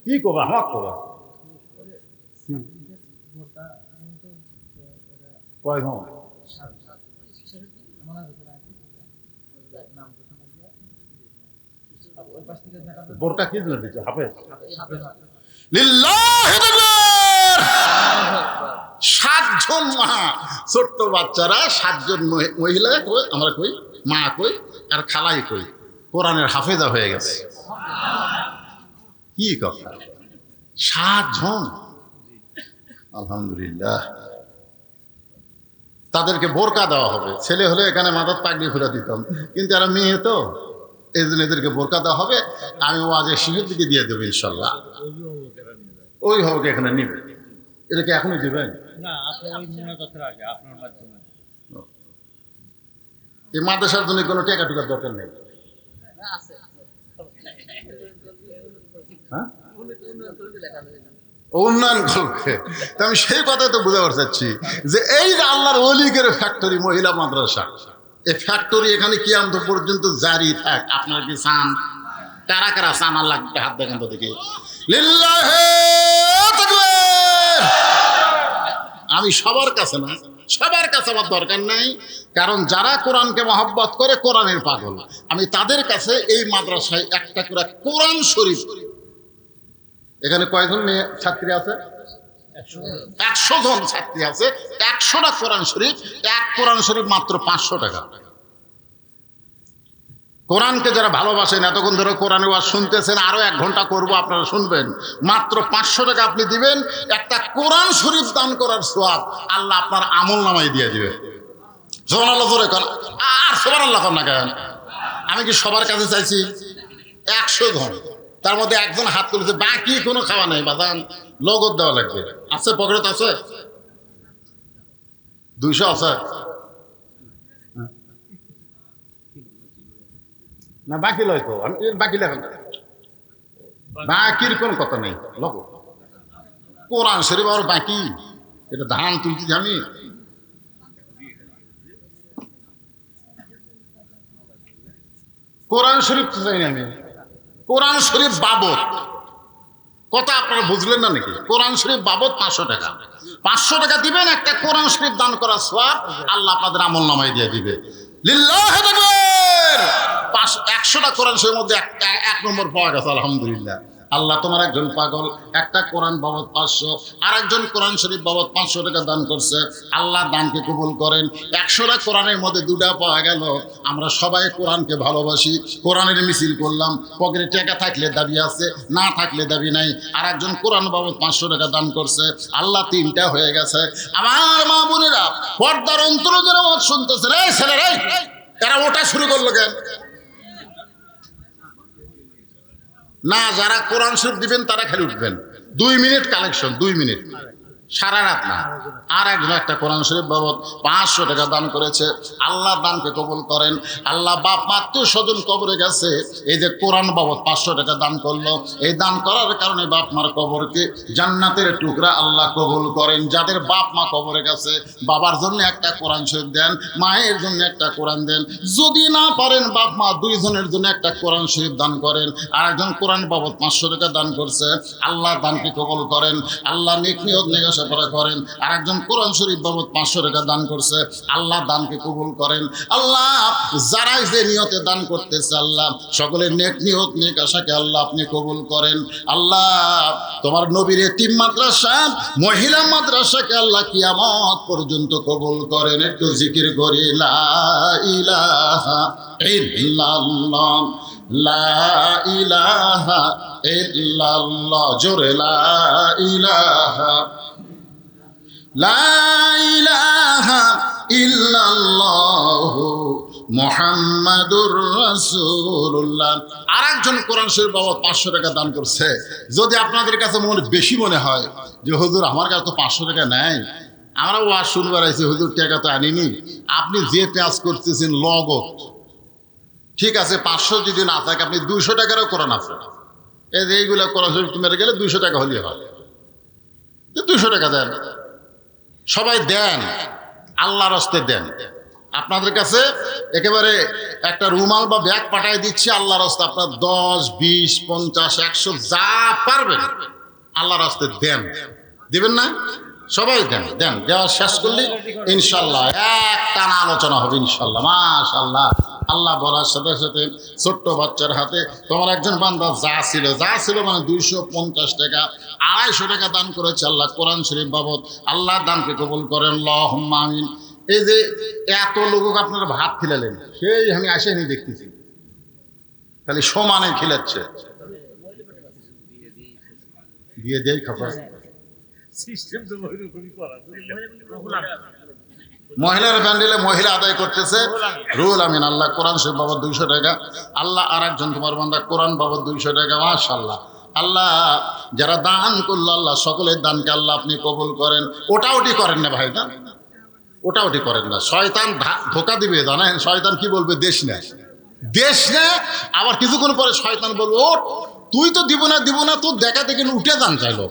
কি করবা, হামাক করবা। কয়জন? বোরকা কি জন্য দিচ্ছে? হাফেজ। লিল্লাহি তাকবীর। 7 জন মা, ছোট্ট বাচ্চারা 7 জন মহিলা কই, আমরা কই, মা কই, আর খালাই কই, কোরআনের হাফেজা হয়ে গেছে। কি কথা, 7 জন, আলহামদুলিল্লাহ। তাদেরকে বোরকা দেওয়া হবে। ছেলে হলে এখানে মাথার পাগড়ি ঘুরে দিতাম, কিন্তু এরা মেয়ে তো, এই জন্য এদেরকে বোরকা দেওয়া হবে। আমি ওয়াজের শেষের দিকে দিয়ে দেবো ইনশাল্লাহ। ওই হবে এখানে নিবে, এটাকে এখনই দিবেন না? আপনার ওই মুনাজাতের আগে আপনার মাধ্যমে। এই মাদ্রাসার জন্য কোনো টাকা টুকার দরকার নেই। হ্যাঁ, উন্নয়ন করবে। তো আমি সেই কথা তো বুঝাতে চাচ্ছি যে এই যে আল্লাহর ওলিগের ফ্যাক্টরি মহিলা মাদ্রাসা, এই ফ্যাক্টরি এখানে কিয়ামত পর্যন্ত জারি থাক। আপনারা কি চান? কারা কারা চান? আল্লাহ হাত দেখেন তো দেখি। লিল্লাহি তাকবীর। আমি সবার কাছে না, সবার কাছে আমার দরকার নাই, কারণ যারা কোরআনকে মহব্বত করে, কোরআনের পাগল, আমি তাদের কাছে এই মাদ্রাসায় একটা করে কোরআন শরীফ। এখানে কয়জন মেয়ে ছাত্রী আছে? 100 জন ছাত্রী আছে। 100টা কোরআন শরীফ, এক কোরআন শরীফ মাত্র 500 টাকা। কোরআনকে যারা ভালোবাসেন, এতক্ষণ ধরে কোরআনের ওয়াজ শুনতেছেন, আরো 1 ঘন্টা করব, আপনারা শুনবেন। মাত্র 500 টাকা আপনি দিবেন, একটা কোরআন শরীফ দান করার সওয়াব আল্লাহ আপনার আমল নামায় দিয়ে দিবে। সুবহানাল্লাহ জোরে কর। আর সুবহানাল্লাহ কর না কেন? আমি কি সবার কাছে চাইছি? 100 জন, তার মধ্যে একজন হাত তুলেছে, বাকি কোনো খাওয়া নাই বাদান, লগত দেওয়া লাগবে। আছে পকেট আছে, 200 আছে না? বাকি লয় তো, আমি বাকি লেখা, বাকির কোন কথা নেই। লোক কোরআন শরীফ আর বাকি, এটা ধান তুলছি আমি। কোরআন শরীফ তো চাই না আমি, কোরআন শরীফ বাবদ কথা আপনারা বুঝলেন না নাকি? কোরআন শরীফ বাবদ 500 টাকা, 500 টাকা দিবেন, একটা কোরআন শরীফ দান করার সওয়াব আল্লাহ আপনাদের আমল নামায় দিয়ে দিবে। লিল্লাহি তাকবীর। 100টা কোরআন শরীফের মধ্যে এক নম্বর পাওয়া গেছে, আলহামদুলিল্লাহ। আল্লাহ তোমার একজন পাগল একটা কোরআন বাবদ 500, আর একজন কোরআন শরীফ বাবদ 500 টাকা দান করছে। আল্লাহ দানকে কবুল করেন। 100টা কোরআনের মধ্যে 2টা পাওয়া গেল। আমরা সবাই কোরআনকে ভালোবাসি, কোরআনের মিছিল করলাম। পকেটে টাকা থাকলে দাবি আছে, না থাকলে দাবি নাই। আর একজন কোরআন বাবদ 500 টাকা দান করছে। আল্লাহ 3টা হয়ে গেছে। আমার মা বোনেরা, পর্দার অন্তরে যারা ওয়াজ শুনতেছে, রে ছেলেরা, এরা ওটা শুরু করলো কেন? না, যারা কোরআন শরীফ দিবেন তারা খালি উঠবেন। 2 মিনিট কালেকশন, 2 মিনিট, সারা রাত না। আর একজন একটা কোরআন শরীফ বাবদ 500 টাকা দান করেছে। আল্লাহ দানকে কবুল করেন। আল্লাহ বাপ মা আত্মীয় স্বজন কবরে গেছে, এই যে কোরআন বাবদ 500 টাকা দান করলো, এই দান করার কারণে বাপ মার কবরকে জান্নাতের টুকরা আল্লাহ কবুল করেন। যাদের বাপ মা কবরে গেছে, বাবার জন্য একটা কোরআন শরীফ দেন, মায়ের জন্য একটা কোরআন দেন। যদি না পারেন বাপ মা 2 জনের জন্য একটা কোরআন শরীফ দান করেন। আর একজন কোরআন বাবদ 500 টাকা দান করছে, আল্লাহ দানকে কবুল করেন। আল্লাহ নেক নিয়ত নেগাসাফারা করেন। আর একজন কোরআন শরীফ বাবদ 500 টাকা দান করছে, আল্লাহ দানকে কবুল করেন। আল্লাহ যারাই যে নিয়তে দান করতেছে, আল্লাহ সকলের নেক নিয়ত নেক আশাকে আল্লাহ আপনি কবুল করেন। আল্লাহ তোমার নবীর এতিম মাদ্রাসা, মহিলা মাদ্রাসাকে আল্লাহ কিয়ামত পর্যন্ত কবুল করেন। একটু জিকির করি, লা ইলাহা ইল্লাল্লাহ, লা ইলাহা ইল্লাল্লাহ, জোরে লা ইলাহা, লা ইলাহা ইল্লাল্লাহ মুহাম্মাদুর রাসূলুল্লাহ। আর একজন কোরআন শরীফ বাবদ 500 টাকা দান করছে। যদি আপনাদের কাছে বেশি মনে হয় যে হুজুর আমার কাছে তো 500 টাকা নেই, আমরা ওয়াজ শুনবার আইছি, হুজুর টাকা তো আনিনি, আপনি যে কাজ করতেছেন লগত, ঠিক আছে, 500 যদি না থাকে আপনি 200 টাকারও কোরআন আছে, এই যে এইগুলো কোরআন শরীফ মেরে গেলে 200 টাকা হলে হয়, 200 টাকা দেন, সবাই দেন, আল্লাহর রাস্তায় দেন। আপনাদের কাছে একেবারে একটা রুমাল বা ব্যাগ পাঠিয়ে দিচ্ছি, আল্লাহর রাস্তায় আপনার 10, 20, 50, 100 যা পারবেন আল্লাহর রাস্তায় দেন। দিবেন না? সবাই দেন। দেন, দেওয়া শেষ করলে ইনশাল্লাহ একটানা আলোচনা হবে ইনশাল্লাহ। মাশাআল্লাহ। আল্লাহ বলার সাথে সাথে ছোট্ট বাচ্চার হাতে তোমার একজন বান্দা যা ছিল মানে 250 টাকা, 250 টাকা দান করেছে আল্লাহ কোরআন শরীফ বাবদ। আল্লাহ দানকে কবুল করেন, আল্লাহুম্মা আমিন। এই যে এত লোক আপনারা ভাত খিলালেন, সেই আমি আসেনি দেখতেছি, খালি সমানে খিলাচ্ছে। দিয়ে দেই খাবার মহিলার প্যান্ডেলে মহিলা আদায় করতেছে রুল আমিন। আল্লাহ কোরআন শরীফ বাবদ 200 টাকা। আল্লাহ আর একজন তোমার বান্দা কোরআন বাবদ 200 টাকা। মাশাআল্লাহ। আল্লাহ যারা দান করলো, আল্লাহ সকলের দানকে আল্লাহ আপনি কবুল করেন। ওটি করেন না ভাই, না ওটি করেন না। শয়তান ধোকা দিবে, জানেন? শয়তান কি বলবে? দেশ না। আবার কিছুক্ষণ পরে শয়তান বলবে, ও তুই তো দিব না, তোর দেখা দেখে উঠে যান চাইলো।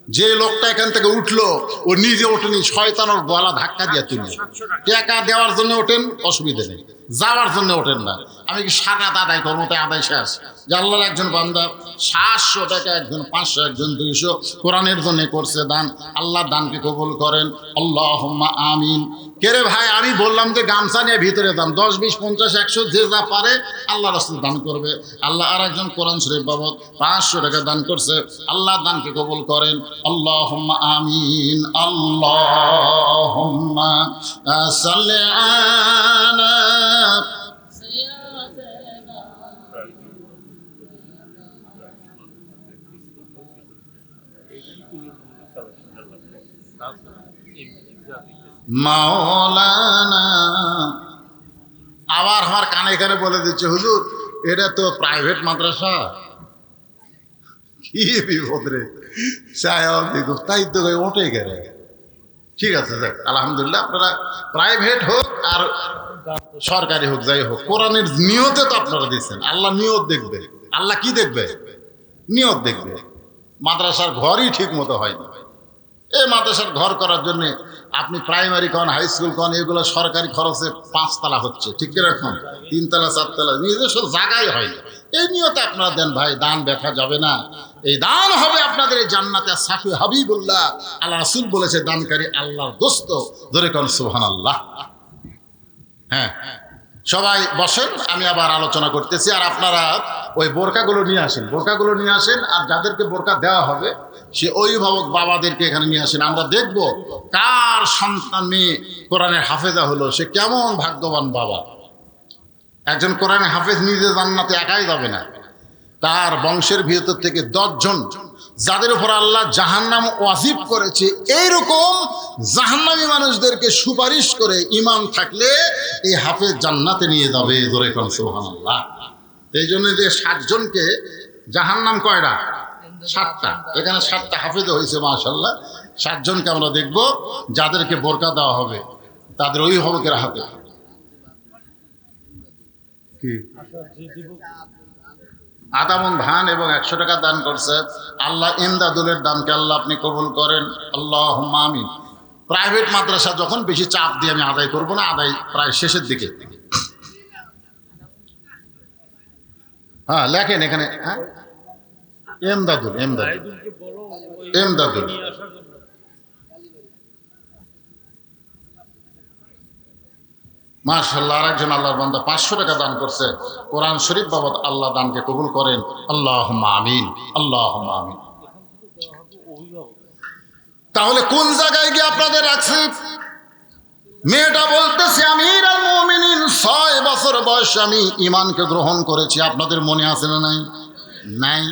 যে লোকটা এখান থেকে উঠলো ও নিজে ওঠেনি, শয়তান ওর গলা ধাক্কা দিয়ে তুলল। টাকা দেওয়ার জন্য ওঠেন, অসুবিধা নেই, যাওয়ার জন্য ওঠেন না। আমি কি সারা আদায় করবো? তাই আদায় শেষ। যে আল্লাহর একজন বান্দা 700 টাকা, একজন 500, একজন 200 কোরআনের জন্য করছে দান। আল্লাহ দানকে কবুল করেন, আল্লাহুম্মা আমিন। কে রে ভাই, আমি বললাম যে গামছা নিয়ে ভিতরে দান, 10, 20, 50, 100 যে যা পারে আল্লাহ রাস্তায় দান করবে। আল্লাহ আর একজন কোরআন শরীফ বাবদ 500 টাকা দান করছে। আল্লাহ দানকে কবুল করেন, আল্লাহুম্মা আমিন। আল্লাহুম্মা সাল্লি আলা মাওলানা। আবার আমার কানে বলে দিচ্ছে, হুজুর এটা তো প্রাইভেট মাদ্রাসা, কি বিপদ রে, তাই তো ওঠে গেলে। ঠিক আছে, যাক আলহামদুলিল্লাহ। আপনারা প্রাইভেট হোক আর সরকারি হোক, যাই হোক, কোরআনের নিয়তে তো আপনারা দিচ্ছেন। আল্লাহ নিয়ত দেখবে। আল্লাহ কি দেখবে? নিয়ত দেখবে। মাদ্রাসার ঘরই ঠিক মতো হয়নি। এই মাদ্রাসার ঘর করার জন্য আপনি প্রাইমারি কন, হাই স্কুল কন, এগুলো সরকারি খরচে 5 তলা হচ্ছে, ঠিক কিরকম 3 তলা 4 তলা, নিজস্ব জায়গায় হয় না। এই নিয়তে আপনারা দেন ভাই, দান দেখা যাবে না। এই দান হবে আপনাদের এই জান্নাতে সাফি হাবিবুল্লাহ। আল্লাহ রাসূল বলেছে দানকারী আল্লাহর দোস্ত। ধরে কোন সুবহানাল্লাহ। হ্যাঁ, সবাই বসেন, আমি আবার আলোচনা করতেছি। আর আপনারা ওই বোরকাগুলো নিয়ে আসেন, বোরকাগুলো নিয়ে আসেন। আর যাদেরকে বোরকা দেওয়া হবে সে অভিভাবক বাবাদেরকে এখানে নিয়ে আসেন। আমরা দেখব কার সন্তান মেয়ে কোরআনের হাফেজা হলো, সে কেমন ভাগ্যবান বাবা। একজন কোরআনের হাফেজ নিজে জান্নাতে একাই যাবে না, তার বংশের ভিতর থেকে 10 জন যাদের উপর আল্লাহ জাহান্নাম ওয়াজিব করেছে, এইরকম জাহান্নামী মানুষদেরকে সুপারিশ করে ঈমান থাকলে এই হাফেজ জান্নাতে নিয়ে যাবে। জোরে কোন সুবহানাল্লাহ। এই জন্য যে 60 জনকে জাহান্নাম কয়টা? 7টা। এখানে 7টা হাফেজ হয়েছে মাশাআল্লাহ। 7 জনকে আমরা দেখব যাদেরকে বোরকা দেওয়া হবে তাদের অভিভাবকের হাতে। কি আদামন ধান এবং 100 টাকা দান করছে। আল্লাহ ইমদাদুলের দানকে আল্লাহ আপনি কবুল করেন, আল্লাহুম্মা আমিন। প্রাইভেট মাদ্রাসা যখন বেশি চাপ দিয়ে আমি আদায় করব না, আদায় প্রায় শেষের দিকে। হ্যাঁ লেখেন এখানে, হ্যাঁ এমদাদুল, এমদাদুল। মাশাআল্লাহ। আরেকজন আল্লাহর বান্দা 500 টাকা দান করছে কোরআন শরীফ বাবদ। আল্লাহ দানকে কবুল করেন, আল্লাহুম্মা আমিন, আল্লাহুম্মা আমিন। তাহলে কোন জায়গায় গিয়ে আপনাদের রাখছি? মেয়েটা বলতেছে আমিরুল মুমিনিন 6 বছর বয়সে আমি ঈমানকে গ্রহণ করেছি। আপনাদের মনে আছে না? নাই, নাই।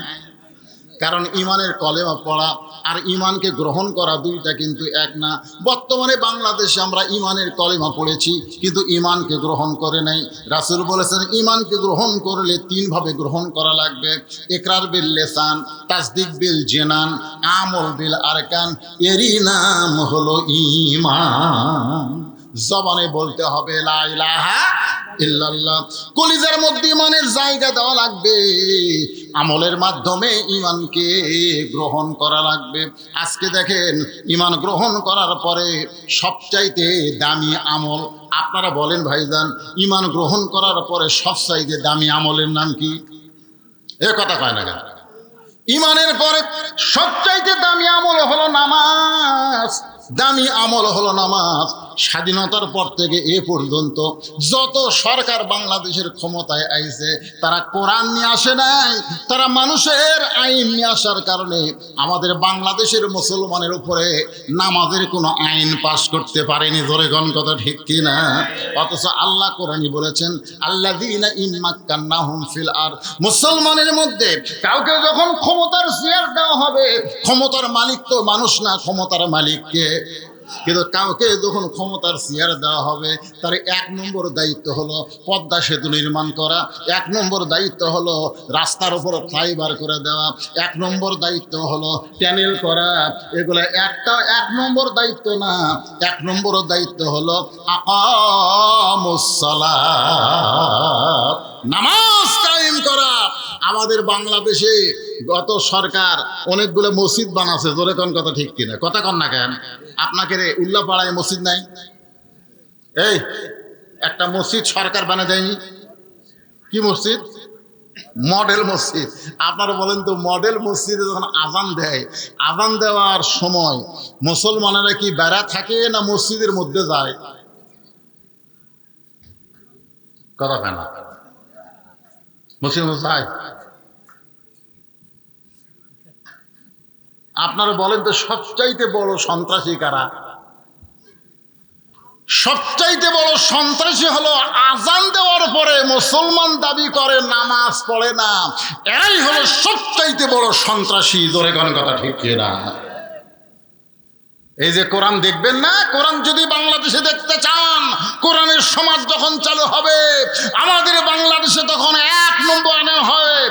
কারণ ঈমানের কলেমা পড়া আর ঈমানকে গ্রহণ করা দুইটা কিন্তু এক না। বর্তমানে বাংলাদেশে আমরা ঈমানের কলেমা পড়েছি কিন্তু ঈমানকে গ্রহণ করে নাই। রাসূল বলেছেন ঈমানকে গ্রহণ করলে 3 ভাবে গ্রহণ করা লাগবে। ইকরার বিল লিসান, তাসদিক বিল জিনান, আমল বিল আরকান। এরই নাম হলো ঈমান। জবানে বলতে হবে লা ইলাহা ইল্লাল্লাহ। কলিজার মধ্যে ঈমানের জায়গা দেওয়া লাগবে। আমলের মাধ্যমে ঈমানকে গ্রহণ করা লাগবে। আজকে দেখেন ঈমান গ্রহণ করার পরে সবচাইতে দামি আমল, আপনারা বলেন ভাইজান, ঈমান গ্রহণ করার পরে সবচাইতে দামি আমলের নাম কি? এ কথা কয় না কেন? ঈমানের পরে সবচাইতে দামি আমল হলো নামাজ। দামি আমল হলো নামাজ। স্বাধীনতার পর থেকে এ পর্যন্ত যত সরকার বাংলাদেশের ক্ষমতায় আইছে তারা কোরআন নিয়ে আসে নাই, তারা মানুষের আইন নিয়ে আসার কারণে আমাদের বাংলাদেশের মুসলমানের উপরে নামাজের কোনো আইন পাশ করতে পারেনি। জোরে গণ কথা ঠিক কিনা? অথচ আল্লাহ কোরআনই বলেছেন আল্লাযীনা ইন মাক্কান্নাহুম ফিল আরদ। মুসলমানের মধ্যে কাউকে যখন ক্ষমতার চেয়ার দেওয়া হবে, ক্ষমতার মালিক তো মানুষ না, ক্ষমতার মালিককে। কিন্তু কাউকে যখন ক্ষমতার চেয়ার দেওয়া হবে তার 1 নম্বর দায়িত্ব হলো পদ্মা সেতু নির্মাণ করা, 1 নম্বর দায়িত্ব হলো রাস্তার উপর ফ্লাইওভার করে দেওয়া, 1 নম্বর দায়িত্ব হলো ট্যানেল করা। এগুলো 1 নম্বর দায়িত্ব না। 1 নম্বর দায়িত্ব হলো আকামুস সালাত, নামাজ কায়েম করা। আমাদের বাংলাদেশে গত সরকার অনেকগুলো মসজিদ বানাচ্ছে। জোরে কোন কথা ঠিক কিনা? কথা কন না কেন? আপনাকে রে উল্লাপাড়ায় মসজিদ নাই? এই একটা মসজিদ সরকার বানিয়ে দেয়নি? কি মসজিদ? মডেল মসজিদ। আপনারা বলেন তো, মডেল মসজিদে যখন আজান দেয়, আজান দেওয়ার সময় মুসলমানেরা কি বেড়া থাকে না মসজিদের মধ্যে যায়? কথা কেন? মসজিদের মধ্যে যায়। আপনারা বলেন তো সবচাইতে বড় সন্ত্রাসী কারা? সবচাইতে বড় সন্ত্রাসী হলো আজান দেওয়ার পরে মুসলমান দাবি করে নামাজ পড়ে না। এরাই হলো সবচাইতে বড় সন্ত্রাসী। জোরে কোন কথা ঠিক না? এই যে কোরআন দেখবেন না, কোরআন যদি বাংলাদেশে দেখতে চান, কোরআনের সমাজ যখন চালু হবে আমাদের বাংলাদেশে, তখন 1 নম্বর আনা হয়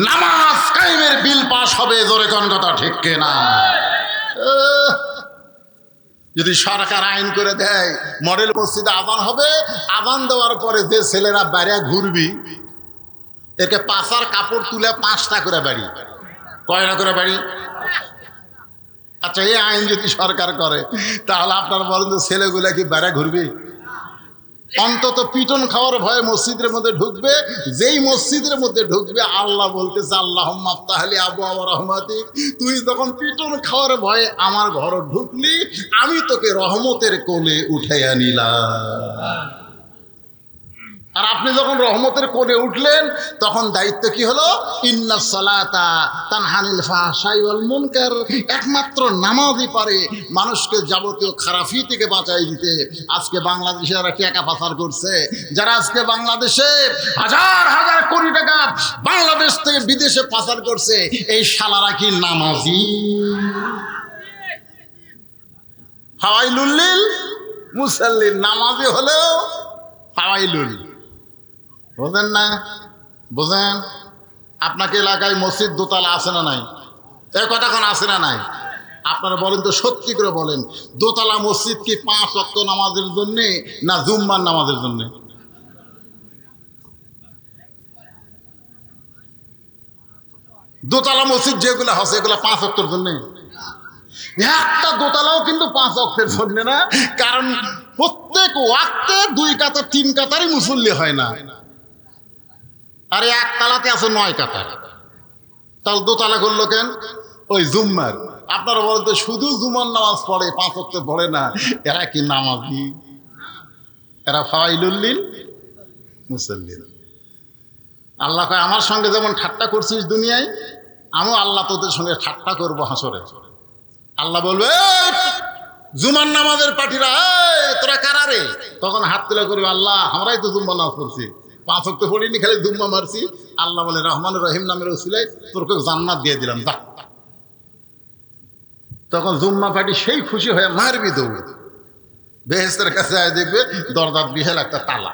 নামাজ কায়েমের বিল পাস সর্বনাশ হবে, জোরে কোন কথা ঠিক কিনা? যদি সরকার আইন করে দেয় মডেল মসজিদে আজান হবে, আজান দেওয়ার পরে যে ছেলেরা বাইরে ঘুরবি একে পাশার কাপড় তুলে 5টা করে বাড়ি, কয়টা করে বাড়ি? আচ্ছা, এই আইন যদি সরকার করে তাহলে আপনার বলেন তো ছেলেগুলা কি বাইরে ঘুরবি? অন্তত পিটন খাওয়ার ভয়ে মসজিদের মধ্যে ঢুকবে। যেই মসজিদের মধ্যে ঢুকবে আল্লাহ বলতেছে আল্লাহুম্মা আফতাহলি আবওয়াব রাহমাতিক, তুই যখন পিটন খাওয়ার ভয়ে আমার ঘর ঢুকলি আমি তোকে রহমতের কোলে উঠাইয়া নিলাম। আর আপনি যখন রহমতের কোলে উঠলেন তখন দায়িত্ব কি হলো? ইন্নাস সালাতা তানহানিল ফাহশাই ওয়াল মুনকার, একমাত্র নামাজই পারে মানুষকে যাবতীয় খারাপি থেকে বাঁচাই দিতে। আজকে বাংলাদেশে যারা টাকা পাচার করছে, যারা আজকে বাংলাদেশে হাজার হাজার কোটি টাকা বাংলাদেশ থেকে বিদেশে পাচার করছে, এই শালারা কি নামাজি? ফাওয়াইলুল লিল মুসাল্লিন, নামাজি হলেও ফাওয়াইলুল। বোঝেন না? বোঝেন? আপনাকে এলাকায় মসজিদ দোতলা আছে না নাই? এই কতক্ষণ আছে না নাই? আপনারা বলেন তো, সত্যি করে বলেন, দোতলা মসজিদ কি 5 ওয়াক্ত নামাজের জন্যে না জুম্মার নামাজের জন্যে? দোতলা মসজিদ যেগুলো আছে এগুলো 5 ওয়াক্তের জন্যে? একটা দোতলাও কিন্তু 5 ওয়াক্তের জন্য না, কারণ প্রত্যেক ওয়াক্তে 2 কাতার 3 কাতারই মুসল্লি হয় না। আরে এক তালাতে আছে 9 কাতার, তাহলে দোতলা করলো কেন? ওই জুম্মার। আপনারা বলতে শুধু জুমার নামাজ পড়ে, 5 ওয়াক্ত পড়ে না, এরা কি নামাজি? এরা ফাওয়াইলুল লিল মুসাল্লিন। আল্লাহ কয় আমার সঙ্গে যেমন ঠাট্টা করছিস দুনিয়ায়, আমিও আল্লাহ তোদের সঙ্গে ঠাট্টা করবো হাসরে। আল্লাহ বলবে জুমার নামাজের পার্টিরা, তোরা কারা রে? তখন হাত তুলে করবে আল্লাহ আমরাই তো জুম্মা নামাজ পড়ছি, 5 ওয়াক্ত পড়িনি, খালি জুম্মা মারছি। আল্লাহ বলে রহমান রহিম নামের ওসিলায় তোরকে জান্নাত দিয়ে দিলাম, যা। তখন জুম্মা পার্টি সেই খুশি হয়ে মারবি দৌড়, বেহেস্তের কাছে দেখবে দরজার বিশাল একটা তালা।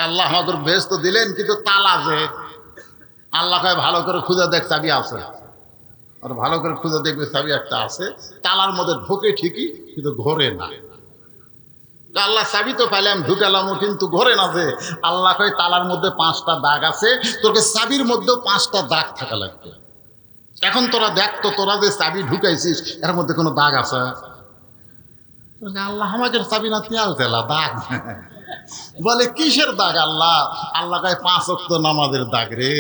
আল্লাহ আমাদের বেহেস্ত দিলেন, কিন্তু তালা যে। আল্লাহ কয় ভালো করে খুঁজে দেখ চাবি আছে, আর ভালো করে খুঁজে দেখবে চাবি একটা আছে, তালার মধ্যে ঢোকে ঠিকই কিন্তু ঘোরে না। আল্লাহ চাবি তো পাইলাম, ঢুকালামও, কিন্তু ঘোরে না যে। আল্লাহ কয় তালার মধ্যে 5টা দাগ আছে, তোকে চাবির মধ্যেও 5টা দাগ থাকা লাগবে। এখন তোরা দেখ তো, তোরা যে চাবি ঢুকাইছিস এর মধ্যে কোনো দাগ আছে? আল্লাহ আমাদের চাবি না তেল তেলা দাগ। বলে কিসের দাগ আল্লাহ? আল্লাহ কয় 5 ওয়াক্ত নামাজের দাগ রে।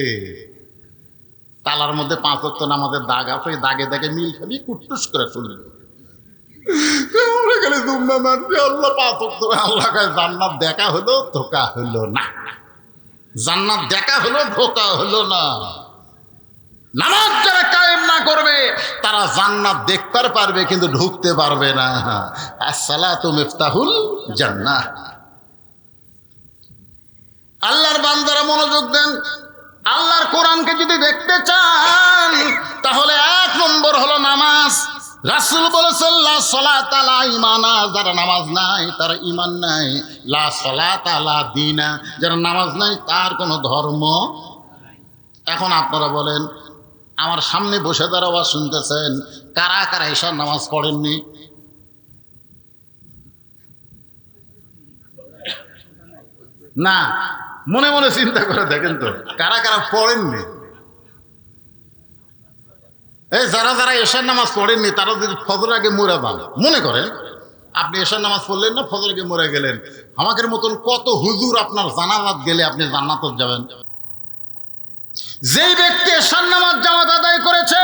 তালার মধ্যে 5 ওয়াক্ত নামাজের দাগ আছে, ওই দাগে দাগে মিল খাবি, কুট্টুস করে চলে গেলে জুম্মা মারছি। আল্লাহ 5 ওয়াক্ত। আল্লাহ কয় জান্নাত দেখা হলো, ধোকা হলো না। জান্নাত দেখা হলো, ধোকা হলো না। নামাজ যারা কায়েম না করবে তারা জান্নাত দেখতে পারবে কিন্তু ঢুকতে পারবে না। আসসালাতু মিফতাহুল জান্নাহ। আল্লাহর বান্দারা মনোযোগ দেন। আল্লাহর কোরআনকে যদি দেখতে চান তাহলে 1 নম্বর হলো নামাজ। রাসূল বলেছেন লা সালাতা লা ঈমানা, যারা নামাজ নাই তার ঈমান নাই। লা সালাতা লা দীনা, যারা নামাজ নাই তার কোনো ধর্ম। এখন আপনারা বলেন, আমার সামনে বসে যারা আওয়াজ শুনতেছেন, কারা কারা ঈশার নামাজ পড়েননি? না, মনে মনে চিন্তা করে দেখেন তো কারা কারা পড়েননি। এই যারা যারা ঈশার নামাজ পড়েননি তারা যদি ফজর আগে মরে যান, মনে করেন আপনি ঈশার নামাজ পড়লেন না, ফজর আগে মরে গেলেন, আমাদের মতন কত হুজুর আপনার জানাজাত গেলে আপনি জান্নাতে যাবেন। যেই ব্যক্তি ঈশার নামাজ জামাত আদায় করেছে,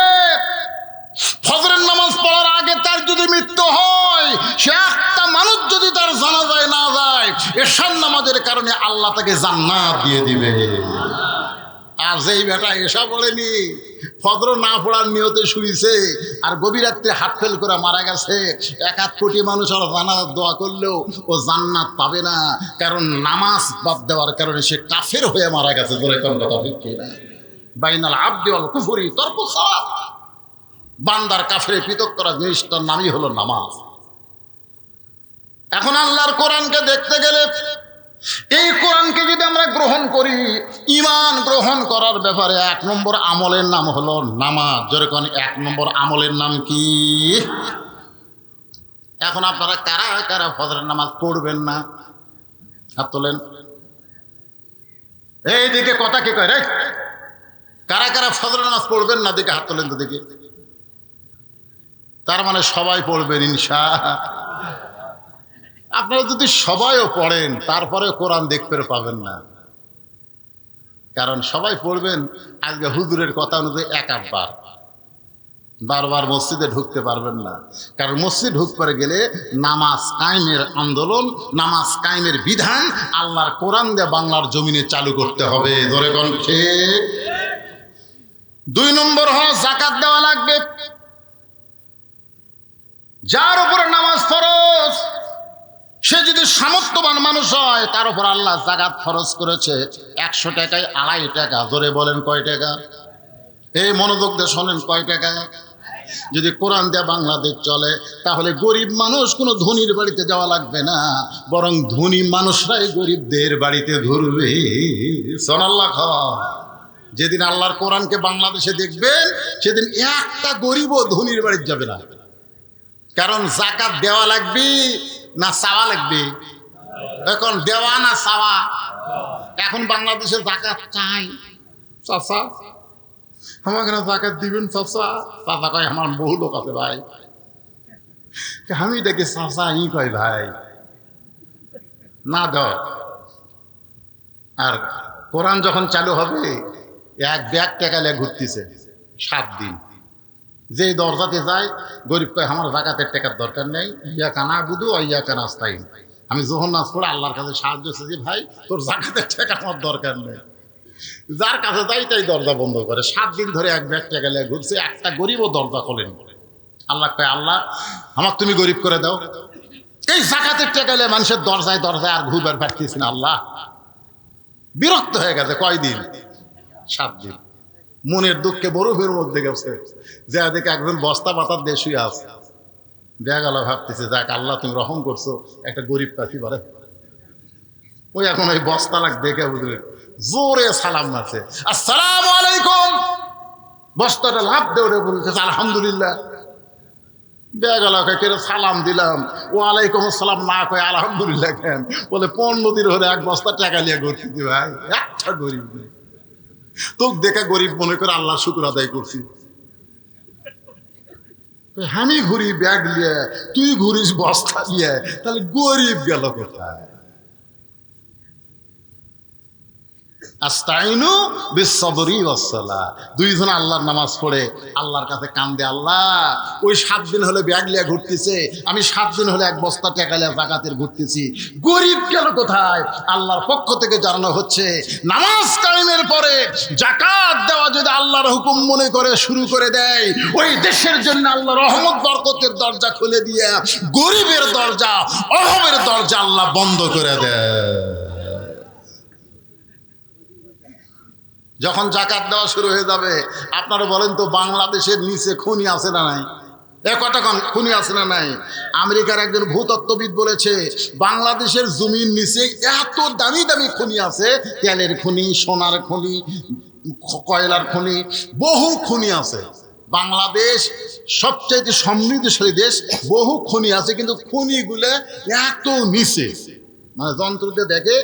ফজরের নামাজ পড়ার আগে তার যদি মৃত্যু হয়, সে একটা মানুষ যদি তার জানাজায় না যায়, ঈশার নামাজের কারণে আল্লাহ তাকে জান্নাত দিয়ে দিবে। আর যেই বেটা ঈশা পড়েনি, ফজর না পড়ার নিয়তে শুইছে, আর গভীর রাত্রে হাত ফেল করে মারা গেছে, 1 কোটি মানুষ আর জান্নাত দোয়া করলেও ও জান্নাত পাবে না, কারণ নামাজ বাদ দেওয়ার কারণে সে কাফের হয়ে মারা গেছে। ধরে কোন কথা ঠিক কিনা? বাইনাল আবদি ওয়াল কুফরি তরকু সালাত। বান্দার কাফেরে পৃথক করা জিনিসটার নামই হলো নামাজ। এখন আল্লাহর কোরআনকে দেখতে গেলে, এই কোরআনকে যদি আমরা গ্রহণ করি। ঈমান গ্রহণ করার ব্যাপারে 1 নম্বর আমলের নাম হলো নামাজ। যেরকম 1 নম্বর আমলের নাম কি? এখন আপনারা কারা কারা ফজরের নামাজ পড়বেন না? হাত তোলেন। এইদিকে কথা কে কয় রে? কারা কারা ফজরের নামাজ পড়বেন না? দিকে হাত তোলেন তো দেখি। তার মানে সবাই পড়বেন ইনশাআল্লাহ। আপনারা যদি সবাইও পড়েন তারপরে কোরআন দেখতে পাবেন না, কারণ সবাই পড়বেন আজকে হুজুরের কথা অনুযায়ী 1-8 বার, বারবার মসজিদে ঢুকতে পারবেন না। কারণ মসজিদ ঢুকতে গেলে নামাজ কায়েমের আন্দোলন, নামাজ কায়েমের বিধান আল্লাহর কোরআন দিয়ে বাংলার জমিনে চালু করতে হবে। ধরে কোন ঠিক। 2 নম্বর হলো যাকাত দেওয়া লাগবে। যার উপরে নামাজ ফরজ সে যদি সামর্থ্যবান মানুষ হয় তার উপর আল্লাহ যাকাত ফরজ করেছে 100 টাকায় 2.5 টাকা। জোরে বলেন কয় টাকা? এই মনোযোগ দিয়ে শোনেন, কয় টাকা? যদি কোরআন দিয়ে বাংলাদেশ চলে তাহলে গরিব মানুষ কোনো ধনীর বাড়িতে যাওয়া লাগবে না, বরং ধনী মানুষরাই গরিবদের বাড়িতে ঘুরবে। সুবহানাল্লাহ। যেদিন আল্লাহর কোরআনকে বাংলাদেশে দেখবেন সেদিন একটা গরিবও ধনীর বাড়িতে যাবে না। কারণ যাকাত দেওয়া লাগবে না চাওয়া লাগবে? এখন দেওয়া না চাওয়া? এখন বাংলাদেশে যাকাত চাই। চাচা আমাকে না যাকাত দিবেন চাচা? চাচা কয় আমার বহু লোক আছে ভাই। আমি দেখি চাচা ই কয় ভাই না দাও। আর কোরআন যখন চালু হবে 1 ব্যাগ টাকা নিয়ে ঘুরতেছে 7 দিন। যে দরজাতে যায় গরিব কয় আমার যাকাতের টাকার দরকার নেই, ইয়াকা নাবুদু ওয়া ইয়াকা নাস্তাইন। আমি যখন নাচ পড়ে আল্লাহর কাছে সাহায্য চাইছি, ভাই তোর যাকাতের টাকা আমার দরকার নেই। যার কাছে যাই তাই দরজা বন্ধ করে। 7 দিন ধরে 1 ব্যাগ টাকা নিয়ে ঘুরছে, একটা গরিবও দরজা খোলেন। আল্লাহ কয় আল্লাহ আমাকে তুমি গরিব করে দাও। এই যাকাতের টাকা নিয়ে মানুষের দরজায় দরজায় আর ঘুরবার পারতেছি না। আল্লাহ বিরক্ত হয়ে গেছে। কয়দিন? 7 দিন। মনের দুঃখে বরফের মধ্যে গেছে, যে দেখে একজন বস্তা পাতার দিয়ে শুয়ে আছে। দেখা গেল ভাবতেছে যাক আল্লাহ তুমি রহম করছো, একটা গরিব পাখি বারে। ওই এখন ওই বস্তা লাগ দেখে বুঝলে জোরে সালাম মারছে, আসসালামু আলাইকুম। বস্তাটা লাভ দেওয়া বলছে আলহামদুলিল্লাহ। দেখা গেল কেন সালাম দিলাম, ও আলাইকুম আসসালাম না কয় আলহামদুলিল্লাহ কেন? বলে 15 দিন হলে 1 বস্তা টাকা নিয়ে ঘুরতেছি ভাই, একটা গরিব নেই। তোকে দেখা গরিব মনে করে আল্লাহ শুকর আদায় করছি। আমি ঘুরি ব্যাগ নিয়ে, তুই ঘুরিস বস্তা নিয়ে, তাহলে গরিব গেল কোথায়? আস্তাইনু বিস-সাবরি ওয়াস-সালাহ। 2 জন আল্লাহর নামাজ পড়ে আল্লাহর কাছে কান্দে, আল্লাহ ওই 7 দিন হলে ব্যাগ লিয়ে ঘুরতেছে, আমি 7 দিন হলে 1 বস্তা টাকা লিয়ে যাকাতের ঘুরতেছি, গরিব গেল কোথায়? আল্লাহর পক্ষ থেকে জানানো হচ্ছে নামাজ কায়েমের পরে যাকাত দেওয়া যদি আল্লাহর হুকুম মনে করে শুরু করে দেয়, ওই দেশের জন্য আল্লাহ রহমত বরকতের দরজা খুলে দিয়ে গরিবের দরজা, অভাবের দরজা আল্লাহ বন্ধ করে দেয়। যখন যাকাত দেওয়া শুরু হয়ে যাবে, আপনারা বলেন তো বাংলাদেশের নিচে খনি আছে না নাই? কতক্ষণ খনি আছে না নাই? আমেরিকার একজন ভূতত্ত্ববিদ বলেছে বাংলাদেশের জমির নিচে এত দামি দামি খনি আছে, তেলের খনি, সোনার খনি, কয়লার খনি, বহু খনি আছে। বাংলাদেশ সবচাইতে সমৃদ্ধশালী দেশ, বহু খনি আছে, কিন্তু খনিগুলো এত নিচে, মানে যন্ত্র দিয়ে দেখে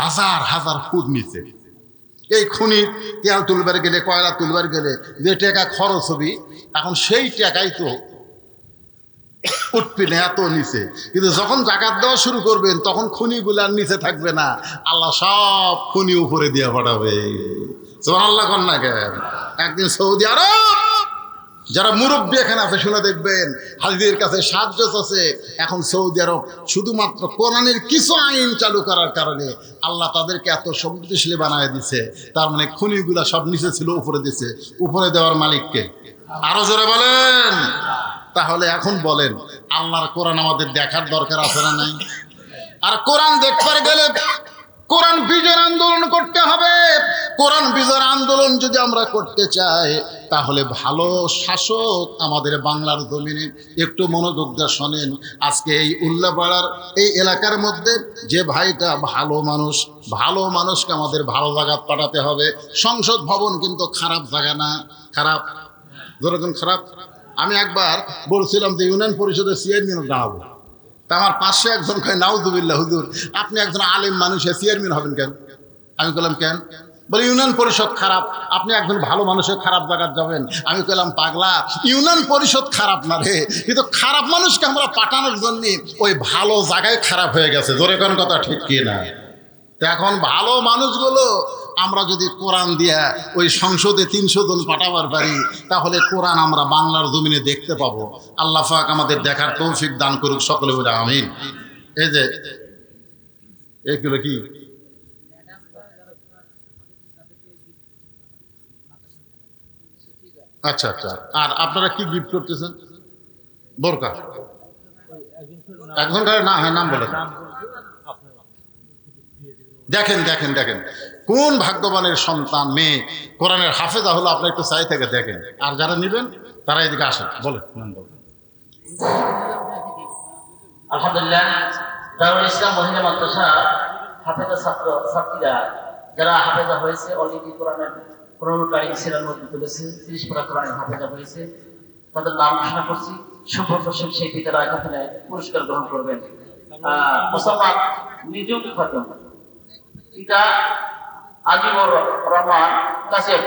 1000 ফুট নিচে। এই খনি তেল তুলবার গেলে, কয়লা তুলবার গেলে যে টাকা খরচ হবে, এখন সেই টাকাই তো উঠবে না, এত নিচে। কিন্তু যখন যাকাত দেওয়া শুরু করবেন তখন খনিগুলো আর নিচে থাকবে না, আল্লাহ সব খনি উপরে দিয়ে পাঠাবে। সুবহানাল্লাহ কন না কেন? একদিন সৌদি আরব যারা মুরব্বী এখানে আছে শুনে দেখবেন, হাজিদের কাছে সাহায্য আছে। এখন সৌদি আরব শুধুমাত্র কোরআনের কিছু আইন চালু করার কারণে আল্লাহ তাদেরকে এত সমৃদ্ধশালী বানায় দিছে। তার মানে খনিগুলা সব নিচে ছিল, উপরে দিছে। উপরে দেওয়ার মালিককে আরো জোরে বলেন। তাহলে এখন বলেন আল্লাহর কোরআন আমাদের দেখার দরকার আছে না নাই? আর কোরআন দেখতে গেলে কোরআন বিজয় আন্দোলন করতে হবে। কোরআন বিজয়ের আন্দোলন যদি আমরা করতে চাই, তাহলে ভালো শাসক আমাদের বাংলার জমিনে। একটু মনোযোগ দিয়ে শোনেন। আজকে এই উল্লাপাড়ার এই এলাকার মধ্যে যে ভাইটা ভালো মানুষকে আমাদের ভালো জায়গা পাঠাতে হবে। সংসদ ভবন কিন্তু খারাপ জায়গা না, খারাপ যেরকম খারাপ। আমি একবার বলছিলাম যে ইউনিয়ন পরিষদের চেয়ারম্যান দাঁড়াবো, তা আমার পাশে একজন কয় নাউজুবিল্লাহ হুজুর, আপনি একজন আলেম মানুষ, চেয়ারম্যান হবেন কেন? আমি বললাম কেন? বলে ইউনিয়ন পরিষদ খারাপ, আপনি একজন ভালো মানুষের খারাপ জায়গায় যাবেন। আমি বললাম পাগলা, ইউনিয়ন পরিষদ খারাপ না রে, কিন্তু খারাপ মানুষকে আমরা পাঠানোর জন্য ওই ভালো জায়গায় খারাপ হয়ে গেছে। জোরে কোন কথা ঠিক কি না? তো এখন ভালো মানুষগুলো আমরা যদি কোরআন দিয়া ওই সংসদে 300 জন পাঠাবার পারি, তাহলে কোরআন আমরা বাংলার জমিনে দেখতে পাবো। আল্লাহ পাক আমাদের দেখার তৌফিক দান করুক, সকলে বলে আমিন। এই যে এগুলো কি আচ্ছা আচ্ছা, আর আপনারা কি গিফট করতেছেন? বোরকা একজন না, হ্যাঁ নাম বলে দেখেন দেখেন দেখেন কোন ভাগ্যবানের সন্তান মেয়ে কোরআনের হাফেজা হলো। আপনি একটু চাই থেকে দেখেন, আর যারা নেবেন তারা এদিকে আসেন। বলে নাম বলেন। আলহামদুলিল্লাহ, দারুল ইসলাম মহিলা মাদ্রাসা হাফেজা ছাত্রীরা যারা হাফেজা হয়েছে, অলরেডি কোরআনের কোরআন কারীম সিরার মধ্যে তুলেছে, 30 পারা কোরআনের হাফেজা হয়েছে, তাদের নাম ঘোষণা করছি। শুভ প্রসব সেই পিতারা এখানে পুরস্কার গ্রহণ করবেন। মোসাম্মদ নিজুম খাতুন, পিতা আজিমুর রহমান কাসিয়ার।